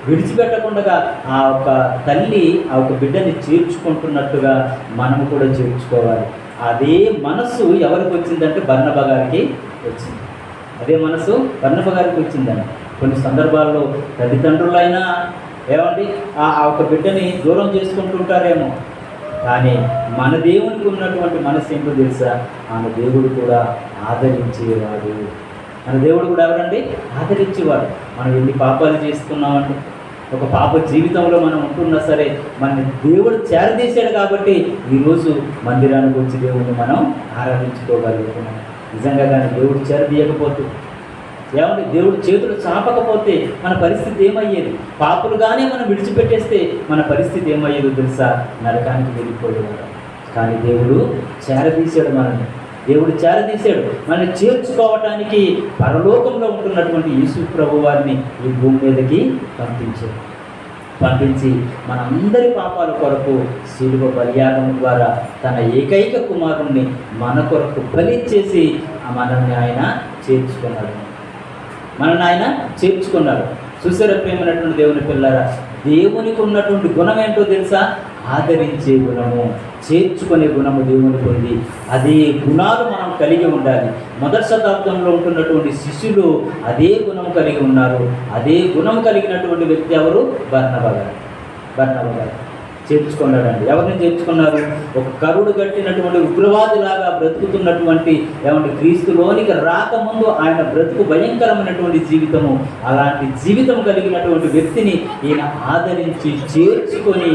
Speaker 1: విడిచిపెట్టకుండా ఆ ఒక తల్లి ఆ ఒక బిడ్డని చేర్చుకుంటున్నట్టుగా మనము కూడా చేర్చుకోవాలి. అదే మనసు ఎవరికి వచ్చిందంటే బర్నబా గారికి వచ్చింది. వచ్చిందని కొన్ని సందర్భాల్లో తల్లిదండ్రులైనా ఆ ఒక బిడ్డని దూరం చేసుకుంటుంటారేమో, కానీ మన దేవునికి ఉన్నటువంటి మనసు ఏంటో తెలుసా? మన దేవుడు కూడా ఆదరించేవాడు. మన దేవుడు కూడా ఎవరండి? ఆదరించేవాడు. మనం ఎన్ని పాపాలు చేస్తున్నామండి, ఒక పాప జీవితంలో మనం ఉంటున్నా సరే మన దేవుడు చేరదీశాడు కాబట్టి ఈరోజు మందిరానికి వచ్చి దేవుడిని మనం ఆరాధించుకోగలుగుతున్నాం. నిజంగా కానీ దేవుడు ఏమంటే దేవుడు చేతులు చాపకపోతే మన పరిస్థితి ఏమయ్యేది? పాపులుగానే మనం విడిచిపెట్టేస్తే మన పరిస్థితి ఏమయ్యేదో తెలుసా? నరకానికి వెళ్ళిపోయేవాడు. కానీ దేవుడు చేరదీశాడు మనల్ని. దేవుడు చేరదీశాడు మనల్ని చేర్చుకోవటానికి పరలోకంలో ఉంటున్నటువంటి యేసు ప్రభు వారిని ఈ భూమి మీదకి పంపించి మనందరి పాపాల కొరకు శిలువ బలియాగం ద్వారా తన ఏకైక కుమారుణ్ణి మన కొరకు బలి చేసి మనల్ని ఆయన చేర్చుకున్నాడు. చూసారా ప్రేమైనటువంటి దేవుని పిల్లారా, దేవునికి ఉన్నటువంటి గుణం ఏంటో తెలుసా? ఆదరించే గుణము, చేర్చుకునే గుణము దేవునికి ఉంది. అదే గుణాలు మనం కలిగి ఉండాలి. మొదటి శతాబ్దంలో ఉంటున్నటువంటి శిష్యులు అదే గుణం కలిగి ఉన్నారు. అదే గుణం కలిగినటువంటి వ్యక్తి ఎవరు? బర్నబా గారు చేర్చుకున్నాడండి. ఎవరిని చేర్చుకున్నారు? ఒక కరుడు కట్టినటువంటి ఉగ్రవాదిలాగా బ్రతుకుతున్నటువంటి క్రీస్తులోనికి రాకముందు ఆయన బ్రతుకు భయంకరమైనటువంటి జీవితము, అలాంటి జీవితం కలిగినటువంటి వ్యక్తిని ఈయన ఆదరించి చేర్చుకొని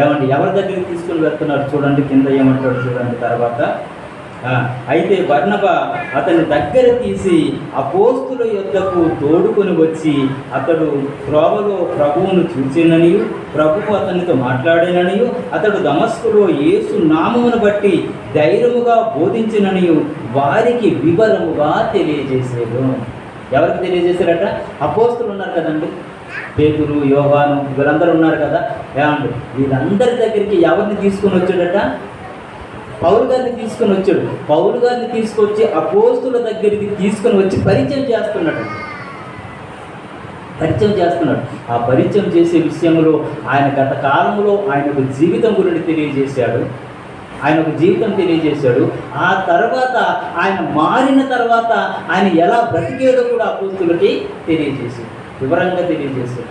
Speaker 1: ఎవరి దగ్గరికి తీసుకుని వెళ్తున్నారు చూడండి. కింద ఏమంటాడు చూడండి తర్వాత. అయితే బర్నబా అతని దగ్గర తీసి అపోస్తుల యొద్దకు తోడుకొని వచ్చి అతడు త్రోవలో ప్రభువును చూచిననియు ప్రభువు అతనితో మాట్లాడిననియు అతడు దమస్కులో యేసు నామమును బట్టి ధైర్యముగా బోధించిననియు వారికి వివరముగా తెలియజేసేడు. ఎవరికి తెలియజేశారట? అపోస్తులు ఉన్నారు కదండి, పేతురు, యోహాను, వీళ్ళందరూ ఉన్నారు కదా. వీళ్ళందరి దగ్గరికి ఎవరిని తీసుకొని వచ్చాడట? పౌలు గారిని తీసుకొని వచ్చాడు. పౌలు గారిని తీసుకొచ్చి అపోస్తుల దగ్గరికి తీసుకొని వచ్చి పరిచయం చేస్తున్నాడు. ఆ పరిచయం చేసే విషయంలో ఆయన గత కాలంలో ఆయన జీవితం గురించి తెలియజేశాడు. ఆ తర్వాత ఆయన మారిన తర్వాత ఆయన ఎలా బ్రతికేదో కూడా అపోస్తులకి వివరంగా తెలియజేశాడట.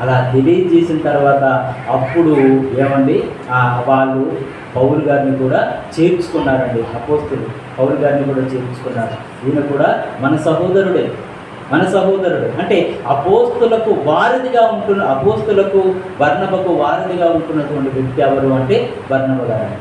Speaker 1: అలా తెలియజేసిన తర్వాత అప్పుడు వాళ్ళు పౌలు గారిని కూడా చేర్చుకున్నారండి. అపోస్తులు పౌలు గారిని కూడా చేర్చుకున్నారు. ఈయన కూడా మన సహోదరుడే. అంటే అపోస్తులకు బర్నబకు వారధిగా ఉంటున్నటువంటి వ్యక్తి ఎవరు అంటే బర్నబా గారు.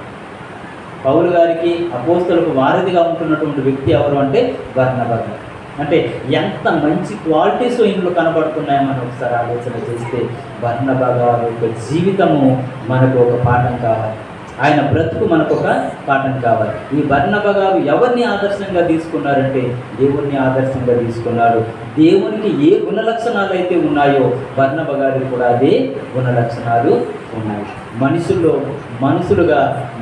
Speaker 1: పౌలు గారికి అపోస్తులకు వారధిగా ఉంటున్నటువంటి వ్యక్తి ఎవరు అంటే బర్నబా గారు. అంటే ఎంత మంచి క్వాలిటీస్ ఇందులో కనబడుతున్నాయో మనం ఒకసారి ఆలోచన చేస్తే బర్నబా గారి యొక్క జీవితము మనకు ఒక పాఠం కావాలి. ఆయన బ్రతుకు మనకు ఒక పాఠం కావాలి. ఈ బర్నబా గారు ఎవరిని ఆదర్శంగా తీసుకున్నారంటే దేవుణ్ణి ఆదర్శంగా తీసుకున్నాడు. దేవునికి ఏ గుణలక్షణాలు అయితే ఉన్నాయో బర్నబా గారికి కూడా అదే గుణలక్షణాలు ఉన్నాయి. మనుషులుగా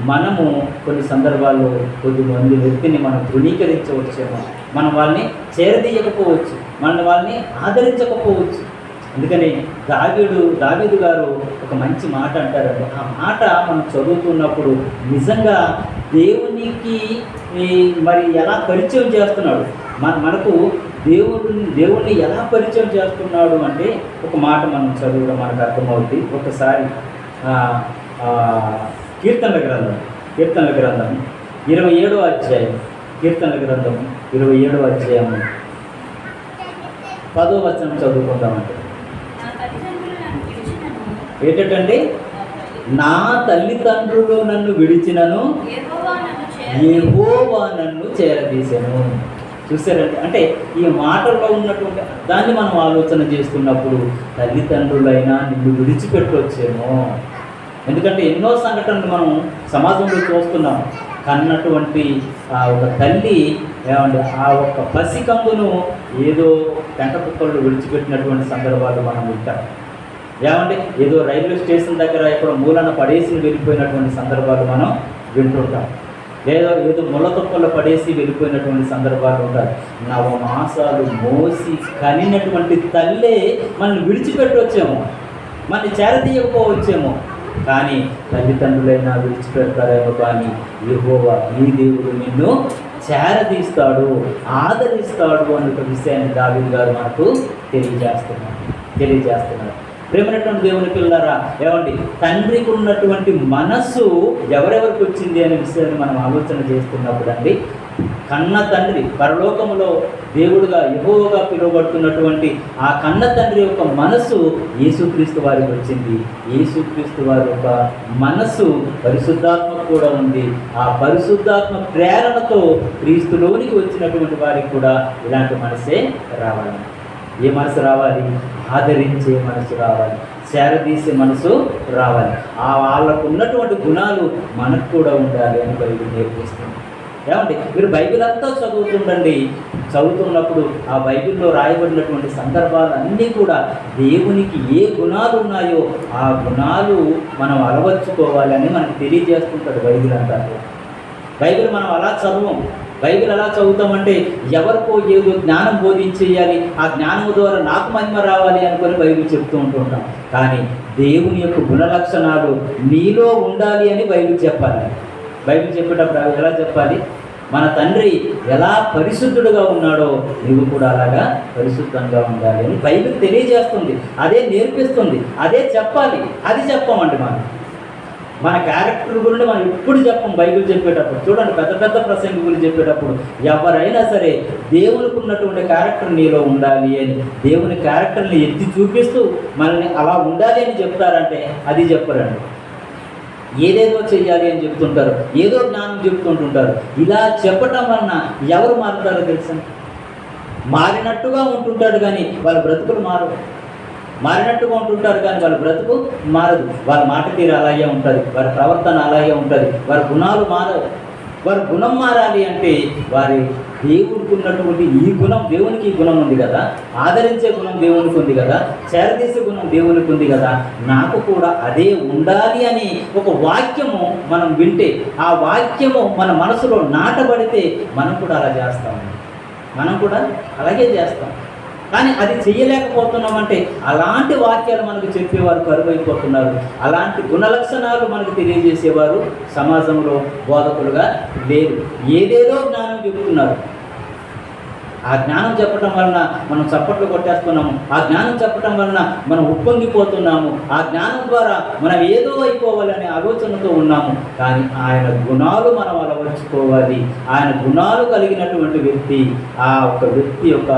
Speaker 1: మనము కొన్ని సందర్భాల్లో కొద్దిమంది వ్యక్తిని మనం తృణీకరించవచ్చేమో, మనం వాళ్ళని చేరదీయకపోవచ్చు, మనం వాళ్ళని ఆదరించకపోవచ్చు. అందుకని దావీదు గారు ఒక మంచి మాట అంటారండి. ఆ మాట మనం చదువుతున్నప్పుడు నిజంగా దేవునికి మరి ఎలా పరిచయం చేస్తున్నాడు, మనకు దేవుణ్ణి ఎలా పరిచయం చేస్తున్నాడు అంటే ఒక మాట మనం చదువుగా మనకు అర్థమవుతుంది. ఒకసారి కీర్తనల గ్రంథం 27వ అధ్యాయం, కీర్తనల గ్రంథం 27వ అధ్యాయము 10వ వచనం చదువుకుందామంటే ఏంటంటే, నా తల్లిదండ్రులు నన్ను విడిచినను యెహోవా నన్ను చేరదీసెను. చూసారంటే, అంటే ఈ మాటల్లో ఉన్నటువంటి దాన్ని మనం ఆలోచన చేస్తున్నప్పుడు తల్లిదండ్రులైనా నిన్ను విడిచిపెట్టొచ్చేమో. ఎందుకంటే ఎన్నో సంఘటనలు మనం సమాజంలో చూస్తున్నాం. కన్నటువంటి ఒక తల్లి ఆ ఒక్క పసికందును ఏదో పెంట కుక్కలు విడిచిపెట్టినటువంటి సందర్భాలు మనం వింటాం. ఏదో రైల్వే స్టేషన్ దగ్గర ఇక్కడ మూలన పడేసి వెళ్ళిపోయినటువంటి సందర్భాలు మనం వింటుంటాం. ఏదో ముళ్ళ తుప్పల్లో పడేసి వెళ్ళిపోయినటువంటి సందర్భాలు ఉంటాయి. నవమాసాలు మోసి కనినటువంటి తల్లే మనల్ని విడిచిపెట్టవచ్చేమో, మనల్ని చేరదీయకపోవచ్చేమో. కానీ తల్లిదండ్రులైనా విడిచిపెడతారేమో, కానీ యెహోవా నీ దేవుడు నిన్ను చేరదీస్తాడు, ఆదరిస్తాడు అనే ఒక విషయాన్ని దావీదు గారు మనకు తెలియజేస్తున్నారు. ప్రేమైనటువంటి దేవుని పిల్లలారా, తండ్రికి ఉన్నటువంటి మనస్సు ఎవరెవరికి వచ్చింది అనే విషయాన్ని మనం ఆలోచన చేస్తున్నప్పుడు అండి, కన్న తండ్రి, పరలోకములో దేవుడుగా యెహోవాగా పిలువబడుతున్నటువంటి ఆ కన్న తండ్రి యొక్క మనస్సు యేసుక్రీస్తు వారికి వచ్చింది. యేసుక్రీస్తు వారి యొక్క మనస్సు పరిశుద్ధాత్మ కూడా ఉంది. ఆ పరిశుద్ధాత్మ ప్రేరణతో క్రీస్తులోనికి వచ్చినటువంటి వారికి కూడా ఇలాంటి మనసే రావాలి. ఏ మనసు రావాలి? ఆదరించే మనసు రావాలి, చేరదీసే మనసు రావాలి. ఆ వాళ్ళకు ఉన్నటువంటి గుణాలు మనకు కూడా ఉండాలి అని బైబిల్ నేర్పిస్తుంది. ఏమండి, మీరు బైబిల్ అంతా చదువుతుండండి. చదువుతున్నప్పుడు ఆ బైబిల్లో రాయబడినటువంటి సందర్భాలన్నీ కూడా దేవునికి ఏ గుణాలు ఉన్నాయో ఆ గుణాలు మనం అలవర్చుకోవాలి అని మనకు తెలియజేస్తుంటాడు బైబిల్ అంతా. బైబిల్ మనం అలా చదవం. బైబిల్ ఎలా చదువుతామంటే ఎవరికో ఏదో జ్ఞానం బోధించేయాలి, ఆ జ్ఞానం ద్వారా నాకు మహిమ రావాలి అనుకొని బైబిల్ చెప్తూ ఉంటుంటాం. కానీ దేవుని యొక్క గుణ లక్షణాలు నీలో ఉండాలి అని బైబిల్ చెప్పాలి. బైబిల్ చెప్పేటప్పుడు ఎలా చెప్పాలి? మన తండ్రి ఎలా పరిశుద్ధుడుగా ఉన్నాడో నువ్వు కూడా అలాగా పరిశుద్ధంగా ఉండాలి అని బైబిల్ తెలియజేస్తుంది. అదే నేర్పిస్తుంది, అదే చెప్పాలి. అది చెప్పమండి మన క్యారెక్టర్ గురించి మనం ఎప్పుడు చెప్పం. బైబిల్ చెప్పేటప్పుడు చూడండి, పెద్ద పెద్ద ప్రసంగికులు చెప్పేటప్పుడు ఎవరైనా సరే దేవునికి ఉన్నటువంటి క్యారెక్టర్ నీలో ఉండాలి అని, దేవుని క్యారెక్టర్ని ఎత్తి చూపిస్తూ మనల్ని అలా ఉండాలి అని చెప్తారంటే అది చెప్పరండి. ఏదేదో చెయ్యాలి అని చెప్తుంటారు, ఏదో జ్ఞానం చెప్తుంటుంటారు. ఇలా చెప్పటం వలన ఎవరు మారుతారో తెలుసా? మారినట్టుగా ఉంటుంటాడు కానీ వాళ్ళ బ్రతుకులు మారవు. మారినట్టుగా ఉంటుంటారు కానీ వాళ్ళ బ్రతుకు మారదు. వాళ్ళ మాట తీరు అలాగే ఉంటుంది, వారి ప్రవర్తన అలాగే ఉంటుంది, వారి గుణాలు మారవు. వారి గుణం మారాలి అంటే వారి దేవుడికి ఉన్నటువంటి ఈ గుణం, దేవునికి ఈ గుణం ఉంది కదా, ఆదరించే గుణం దేవునికి ఉంది కదా, చేరదీసే గుణం దేవునికి ఉంది కదా, నాకు కూడా అదే ఉండాలి అని ఒక వాక్యము మనం వింటే, ఆ వాక్యము మన మనసులో నాటబడితే మనం కూడా అలా చేస్తామండి. మనం కూడా అలాగే చేస్తాం. కానీ అది చెయ్యలేకపోతున్నామంటే అలాంటి వాక్యాలు మనకు చెప్పేవారు కరువైపోతున్నారు. అలాంటి గుణలక్షణాలు మనకు తెలియజేసేవారు సమాజంలో బోధకులుగా లేరు. ఏదేదో జ్ఞానం చెబుతున్నారు. ఆ జ్ఞానం చెప్పటం వలన మనం చప్పట్లు కొట్టేస్తున్నాము. ఆ జ్ఞానం చెప్పటం వలన మనం ఉప్పొంగిపోతున్నాము. ఆ జ్ఞానం ద్వారా మనం ఏదో అయిపోవాలనే ఆలోచనతో ఉన్నాము. కానీ ఆయన గుణాలు మనం అలవర్చుకోవాలి. ఆయన గుణాలు కలిగినటువంటి వ్యక్తి, ఆ ఒక వ్యక్తి యొక్క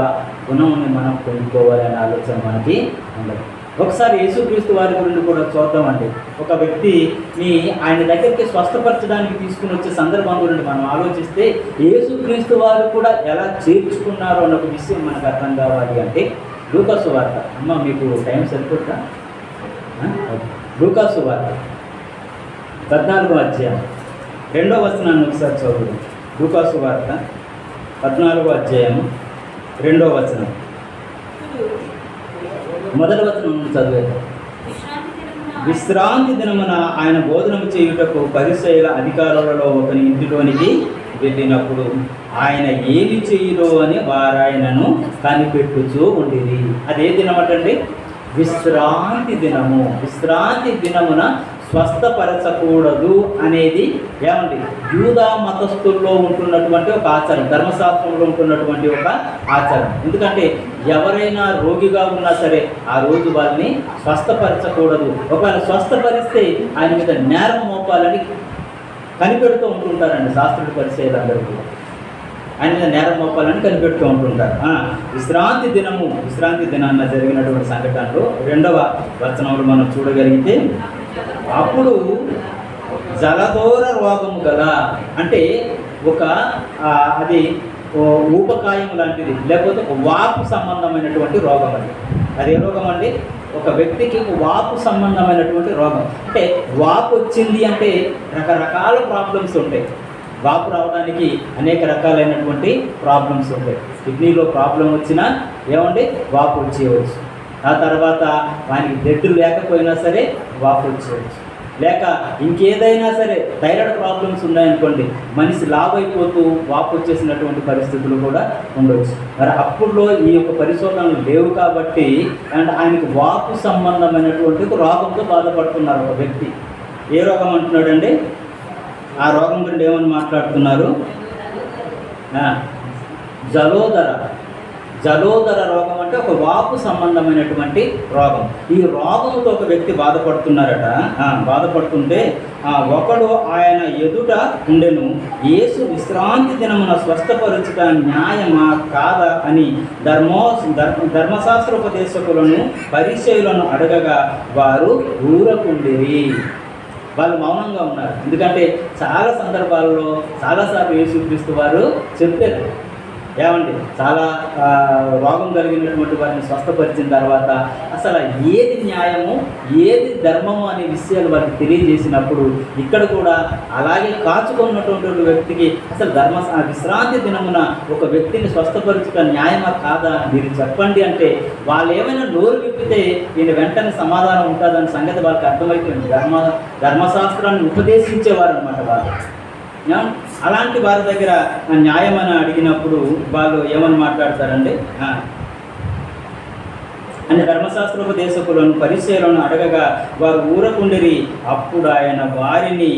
Speaker 1: గుణంని మనం పొందుకోవాలనే ఆలోచన మనకి ఉండదు. ఒకసారి యేసుక్రీస్తు వారి గురించి కూడా చూద్దామండి. ఒక వ్యక్తిని ఆయన దగ్గరికి స్వస్థపరచడానికి తీసుకుని వచ్చే సందర్భం గురించి మనం ఆలోచిస్తే యేసుక్రీస్తు వారు కూడా ఎలా చేర్చుకున్నారో అన్న ఒక విషయం మనకు అర్థం కావాలి. అంటే లూకాసు వార్త, అమ్మ మీకు టైం సరిపోతుందా? లూకాసు వార్త 14వ అధ్యాయం 2వ వచనాన్ని ఒకసారి చదువు. లూకాసు వార్త 14వ అధ్యాయం 2వ వచనం. మొదటి వచనం చదివేద్దాం. విశ్రాంతి దినమున ఆయన భోజనం చేయుటకు పరిసయ్యుల అధికారులలో ఒకని ఇంటిలోనికి వెళ్ళినప్పుడు ఆయన ఏమి చేయురో అని వారాయనను కనిపెట్టుచూ ఉండిరి. అదే దినమటండి? విశ్రాంతి దినము. విశ్రాంతి దినమున స్వస్థపరచకూడదు అనేది ఏమండి యూదా మతస్థుల్లో ఉంటున్నటువంటి ఒక ఆచారం, ధర్మశాస్త్రంలో ఉంటున్నటువంటి ఒక ఆచారం. ఎందుకంటే ఎవరైనా రోగిగా ఉన్నా సరే ఆ రోజు వాళ్ళని స్వస్థపరచకూడదు. ఒకవేళ స్వస్థపరిస్తే ఆయన మీద నేరం మోపాలని కనిపెడుతూ ఉంటుంటారండి శాస్త్రుడు పరిచయాలు అందరూ కూడా. ఆయన మీద నేరం మోపాలని కనిపెడుతూ ఉంటుంటారు. విశ్రాంతి దినము, విశ్రాంతి దినాన్న జరిగినటువంటి సంఘటనలో 2వ వచనంలో మనం చూడగలిగితే, అప్పుడు జలదోర రోగము గల, అంటే ఒక అది ఊపకాయం లాంటిది, లేకపోతే ఒక వాపు సంబంధమైనటువంటి రోగం అండి. అదే రోగం అండి? ఒక వ్యక్తికి వాపు సంబంధమైనటువంటి రోగం. అంటే వాపు వచ్చింది అంటే రకరకాల ప్రాబ్లమ్స్ ఉంటాయి. వాపు రావడానికి అనేక రకాలైనటువంటి ప్రాబ్లమ్స్ ఉంటాయి. కిడ్నీలో ప్రాబ్లం వచ్చినా ఏమండి వాపు వచ్చేయవచ్చు. ఆ తర్వాత వానికి బ్లడ్ లేకపోయినా సరే వాపు వచ్చేయచ్చు. లేక ఇంకేదైనా సరే థైరాయిడ్ ప్రాబ్లమ్స్ ఉన్నాయనుకోండి, మనిషి లావ్ అయిపోతూ వాపు వచ్చేసినటువంటి పరిస్థితులు కూడా ఉండవచ్చు. మరి అప్పుడులో ఈ యొక్క పరిశోధనలు లేవు కాబట్టి అండ్ ఆయనకు వాపు సంబంధమైనటువంటి రోగంతో బాధపడుతున్నారు ఒక వ్యక్తి. ఏ రోగం అంటున్నాడండి? ఆ రోగం గురించి ఏమని మాట్లాడుతున్నారు? జలోదర. జలోదర రోగం అంటే ఒక వాపు సంబంధమైనటువంటి రోగం. ఈ రోగంతో ఒక వ్యక్తి బాధపడుతుంటే ఒకడు ఆయన ఎదుట ఉండెను. యేసు విశ్రాంతి దినమున స్వస్థపరచుట న్యాయమా కాదా అని ధర్మశాస్త్రోపదేశకులను పరిచయులను అడగగా వారు ఊరకుండిరి. వాళ్ళు మౌనంగా ఉన్నారు. ఎందుకంటే చాలా సందర్భాల్లో చాలాసార్లు యేసుక్రీస్తు వారు చెప్పారు, ఏమండి, చాలా రోగం కలిగినటువంటి వారిని స్వస్థపరిచిన తర్వాత అసలు ఏది న్యాయము ఏది ధర్మము అనే విషయాలు వారికి తెలియజేసినప్పుడు ఇక్కడ కూడా అలాగే కాచుకున్నటువంటి వ్యక్తికి అసలు విశ్రాంతి దినమున ఒక వ్యక్తిని స్వస్థపరచుట న్యాయమా కాదా మీరు చెప్పండి అంటే వాళ్ళు ఏమైనా నోరు విప్పితే ఈయన వెంటనే సమాధానం ఉంటుందన్న సంగతి వాళ్ళకి అర్థమైపోయింది. ధర్మశాస్త్రాన్ని ఉపదేశించేవారు అన్నమాట వాళ్ళు. అలాంటి వారి దగ్గర న్యాయం అని అడిగినప్పుడు వాళ్ళు ఏమని మాట్లాడతారండి అని ధర్మశాస్త్రోపదేశకులను పరిచయులను అడగగా వారు ఊరకుండిరి. అప్పుడు ఆయన వాణిని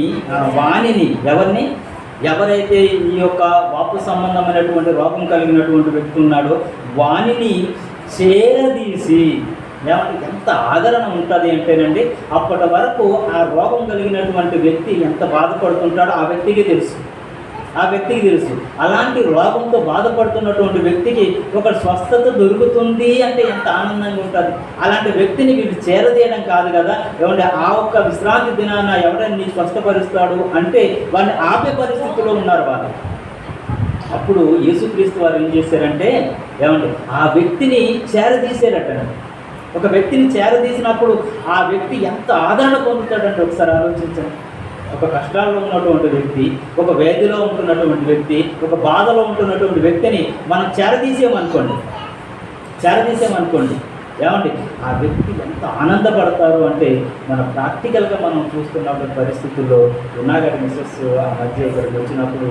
Speaker 1: ఎవరైతే ఈ యొక్క వాపు సంబంధమైనటువంటి రోగం కలిగినటువంటి వ్యక్తి ఉన్నాడో వాణిని చేరదీసి, ఎంత ఆదరణ ఉంటుంది అంటేనండి, అప్పటి వరకు ఆ రోగం కలిగినటువంటి వ్యక్తి ఎంత బాధపడుతుంటాడో ఆ వ్యక్తికి తెలుసు. అలాంటి రోగంతో బాధపడుతున్నటువంటి వ్యక్తికి ఒక స్వస్థత దొరుకుతుంది అంటే ఎంత ఆనందంగా ఉంటుంది. అలాంటి వ్యక్తిని వీళ్ళు చేరదీయడం కాదు కదా, ఏమంటే ఆ ఒక్క విశ్రాంతి దినాన ఎవరైనా స్వస్థపరుస్తాడు అంటే వాడిని ఆపే పరిస్థితిలో ఉన్నారు వాళ్ళు. అప్పుడు యేసుక్రీస్తు వారు ఏం చేశారంటే ఏమంటే ఆ వ్యక్తిని చేరదీశారటండి. ఒక వ్యక్తిని చేరదీసినప్పుడు ఆ వ్యక్తి ఎంత ఆదరణ పొందుతాడంటే ఒకసారి ఆలోచించండి. ఒక కష్టాల్లో ఉన్నటువంటి వ్యక్తి, ఒక వ్యాధిలో ఉంటున్నటువంటి వ్యక్తి, ఒక బాధలో ఉంటున్నటువంటి వ్యక్తిని మనం చేరదీసామనుకోండి ఏమండి ఆ వ్యక్తి ఎంత ఆనందపడతారు అంటే మన ప్రాక్టికల్గా మనం చూస్తున్నటువంటి పరిస్థితుల్లో ఉన్నాగారి మిస్సెస్ ఆ మధ్య ఇక్కడికి వచ్చినప్పుడు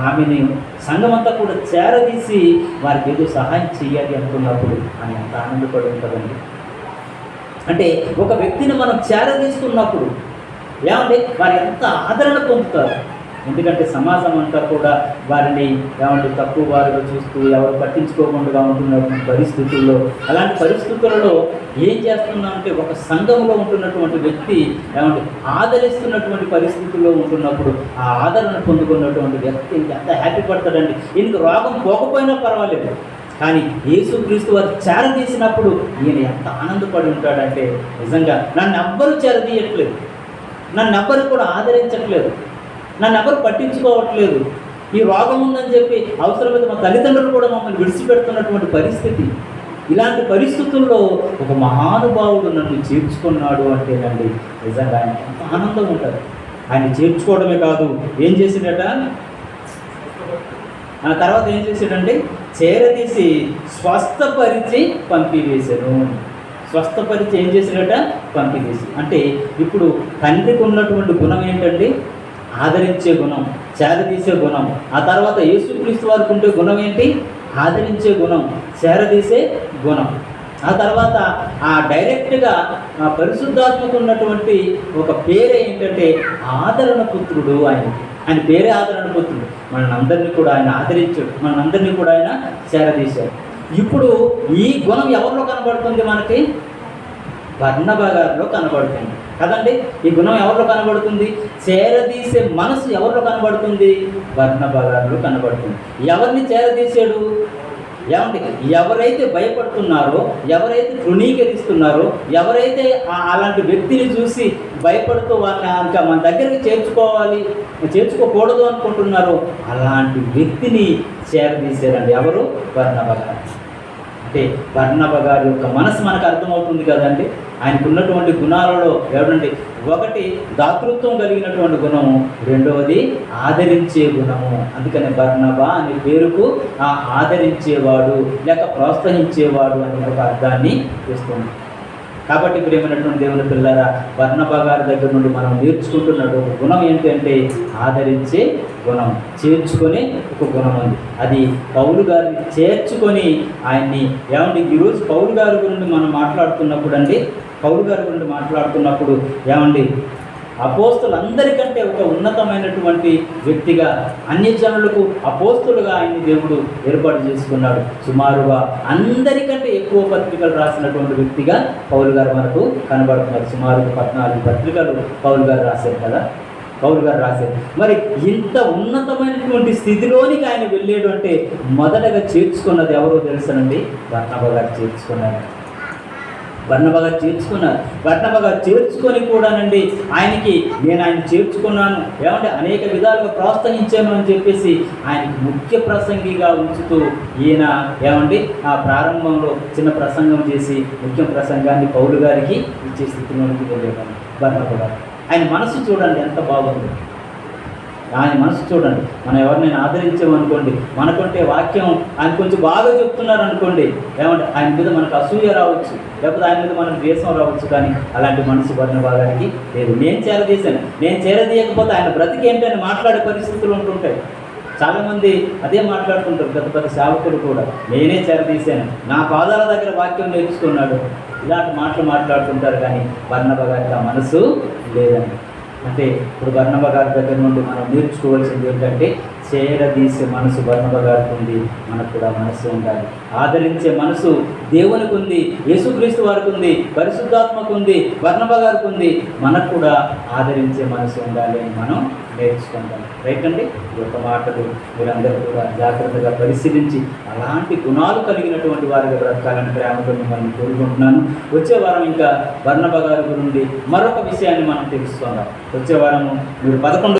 Speaker 1: ఆమెని సంఘమంతా కూడా చేరదీసి వారికి ఏదో సహాయం చేయాలి అనుకున్నప్పుడు ఆమె ఎంత ఆనందపడి ఉంటుందండి. అంటే ఒక వ్యక్తిని మనం చేరదీస్తున్నప్పుడు ఏమంటే వారు ఎంత ఆదరణ పొందుతారు. ఎందుకంటే సమాజం అంతా కూడా వారిని ఏమంటే తక్కువ వారిగా చూస్తూ ఎవరు పట్టించుకోకుండా ఉంటున్నటువంటి పరిస్థితుల్లో, అలాంటి పరిస్థితులలో ఏం చేస్తున్నామంటే ఒక సంఘంలో ఉంటున్నటువంటి వ్యక్తి ఏమంటే ఆదరిస్తున్నటువంటి పరిస్థితుల్లో ఉంటున్నప్పుడు ఆ ఆదరణ పొందుకున్నటువంటి వ్యక్తి ఎంత హ్యాపీ పడతాడండి. ఇందుకు రోగం పోకపోయినా పర్వాలేదు, కానీ యేసుక్రీస్తు వారు చేరదీసినప్పుడు ఈయన ఎంత ఆనందపడి ఉంటాడంటే నిజంగా నన్ను ఎవ్వరూ చేరదీయట్లేదు, నన్ను ఎవ్వరు కూడా ఆదరించట్లేదు, నన్ను ఎవరు పట్టించుకోవట్లేదు, ఈ రోగం ఉందని చెప్పి అవసరమైతే మా తల్లిదండ్రులు కూడా మమ్మల్ని విడిచిపెడుతున్నటువంటి పరిస్థితి. ఇలాంటి పరిస్థితుల్లో ఒక మహానుభావుడు నన్ను చేర్చుకున్నాడు అంటేనండి నిజంగా ఆయన ఎంత ఆనందం ఉంటుంది. ఆయన చేర్చుకోవడమే కాదు, ఏం చేసిండట, ఆ తర్వాత ఏం చేసాడంటే చేరదీసి స్వస్థపరిచి పంపివేశాను. స్వస్థపరిచి ఏం చేసినట పంపివేసి. అంటే ఇప్పుడు తండ్రికి ఉన్నటువంటి గుణం ఏంటండి, ఆదరించే గుణం, చేరదీసే గుణం. ఆ తర్వాత యేసుక్రీస్తు వారికి ఉండే గుణం ఏంటి, ఆదరించే గుణం, చేరదీసే గుణం. ఆ తర్వాత ఆ డైరెక్ట్గా పరిశుద్ధాత్మకు ఉన్నటువంటి ఒక పేరు ఏంటంటే ఆదరణ పుత్రుడు. ఆయన పేరే ఆదరణ పుత్రుడు. మనందరినీ కూడా ఆయన ఆదరించాడు, మనందరినీ కూడా ఆయన చేరదీశాడు. ఇప్పుడు ఈ గుణం ఎవరిలో కనబడుతుంది, మనకి బర్నబా గారిలో కనబడుతుంది కదండి. ఈ గుణం ఎవరిలో కనబడుతుంది, చేరదీసే మనసు ఎవరిలో కనబడుతుంది, బర్నబా గారిలో కనబడుతుంది. ఎవరిని చేరదీశాడు, ఏమంటే ఎవరైతే భయపడుతున్నారో, ఎవరైతే తృణీకరిస్తున్నారో, ఎవరైతే అలాంటి వ్యక్తిని చూసి భయపడుతూ వాళ్ళని ఇంకా మన దగ్గరికి చేర్చుకోకూడదు అనుకుంటున్నారో అలాంటి వ్యక్తిని చేరదీశారండి. ఎవరు, బర్నబా గారు. అంటే బర్నబా గారి యొక్క మనసు మనకు అర్థమవుతుంది కదండి. ఆయనకు ఉన్నటువంటి గుణాలలో ఏమిటంటే ఒకటి దాతృత్వం కలిగినటువంటి గుణము, రెండవది ఆదరించే గుణము. అందుకని బర్నబా అనే పేరుకు ఆదరించేవాడు లేక ప్రోత్సహించేవాడు అనే ఒక అర్థాన్ని ఇస్తుంది. కాబట్టి ఇప్పుడు ఏమైనటువంటి దేవుని పిల్లరా, బర్నబా గారి దగ్గర నుండి మనం నేర్చుకుంటున్నట్టు ఒక గుణం ఏంటంటే ఆదరించే గుణం, చేర్చుకునే ఒక గుణం ఉంది. అది పౌలు గారిని చేర్చుకొని ఆయన్ని ఏమండి ఈరోజు పౌలు గారి గురించి మనం మాట్లాడుతున్నప్పుడు ఏమండి అపోస్తులందరికంటే ఒక ఉన్నతమైనటువంటి వ్యక్తిగా, అన్యజనులకు అపోస్తులుగా ఆయన్ని దేవుడు ఏర్పాటు చేసుకున్నాడు. సుమారుగా అందరికంటే ఎక్కువ పత్రికలు రాసినటువంటి వ్యక్తిగా పౌలు గారు మనకు కనబడుతున్నారు. సుమారుగా 14 పత్రికలు పౌలు గారు రాశారు కదా. పౌలు గారు రాశారు. మరి ఇంత ఉన్నతమైనటువంటి స్థితిలోనికి ఆయన వెళ్ళాడు అంటే మొదటగా చేర్చుకున్నది ఎవరో తెలుసనండి? బర్నబా గారు చేర్చుకున్నారు. బర్నబా గారు చేర్చుకున్నారు. బర్నబా గారు చేర్చుకొని కూడానండి ఆయనకి నేను ఆయన చేర్చుకున్నాను, ఏమంటే అనేక విధాలుగా ప్రోత్సహించాను అని చెప్పేసి ఆయనకి ముఖ్య ప్రసంగిగా ఉంచుతూ ఈయన ఏమండి ఆ ప్రారంభంలో చిన్న ప్రసంగం చేసి ముఖ్య ప్రసంగాన్ని పౌలు గారికి ఇచ్చే స్థితిలోనికి వెళ్ళాడు బర్నబా గారు. ఆయన మనసు చూడండి ఎంత బాగుంది. ఆయన మనసు చూడండి. మనం ఎవరినైనా ఆదరించామనుకోండి, మనకుంటే వాక్యం ఆయన కొంచెం బాగా చెప్తున్నారు అనుకోండి, ఏమంటే ఆయన మీద మనకు అసూయ రావచ్చు, లేకపోతే ఆయన మీద మనకు ద్వేషం రావచ్చు. కానీ అలాంటి మనసు బర్నబా గారికి లేదు. నేను చేరదీశాను, నేను చేరదీయకపోతే ఆయన బ్రతికేంటని మాట్లాడే పరిస్థితులు ఉంటుంటాయి. చాలామంది అదే మాట్లాడుతుంటారు. పెద్ద పెద్ద సేవకులు కూడా నేనే చేరదీశాను, నా పాదాల దగ్గర వాక్యం నేర్చుకున్నాడు, ఇలాంటి మాటలు మాట్లాడుతుంటారు. కానీ బర్నబా గారికి ఆ మనసు లేదండి. అంటే ఇప్పుడు బర్నబా గారి దగ్గర నుండి మనం నేర్చుకోవాల్సింది ఏంటంటే చేరదీసే మనసు బర్నబా గారికి ఉంది, మనకు కూడా మనసు ఉండాలి. ఆదరించే మనసు దేవునికి ఉంది, యేసుక్రీస్తు వారికి ఉంది, పరిశుద్ధాత్మకు ఉంది, బర్నబా గారికి ఉంది. మనకు కూడా ఆదరించే మనసు ఉండాలి అని మనం నేర్చుకుంటాం. రైట్ అండి. ఈ యొక్క మాటలు మీరందరూ కూడా జాగ్రత్తగా పరిశీలించి అలాంటి గుణాలు కలిగినటువంటి వారిగా బ్రతకాలని ప్రేమతో మిమ్మల్ని కోరుకుంటున్నాను. వచ్చే వారం ఇంకా బర్నబా గారి గురించి మరొక విషయాన్ని మనం తెలుసుకుందాం. వచ్చే వారము మీరు 11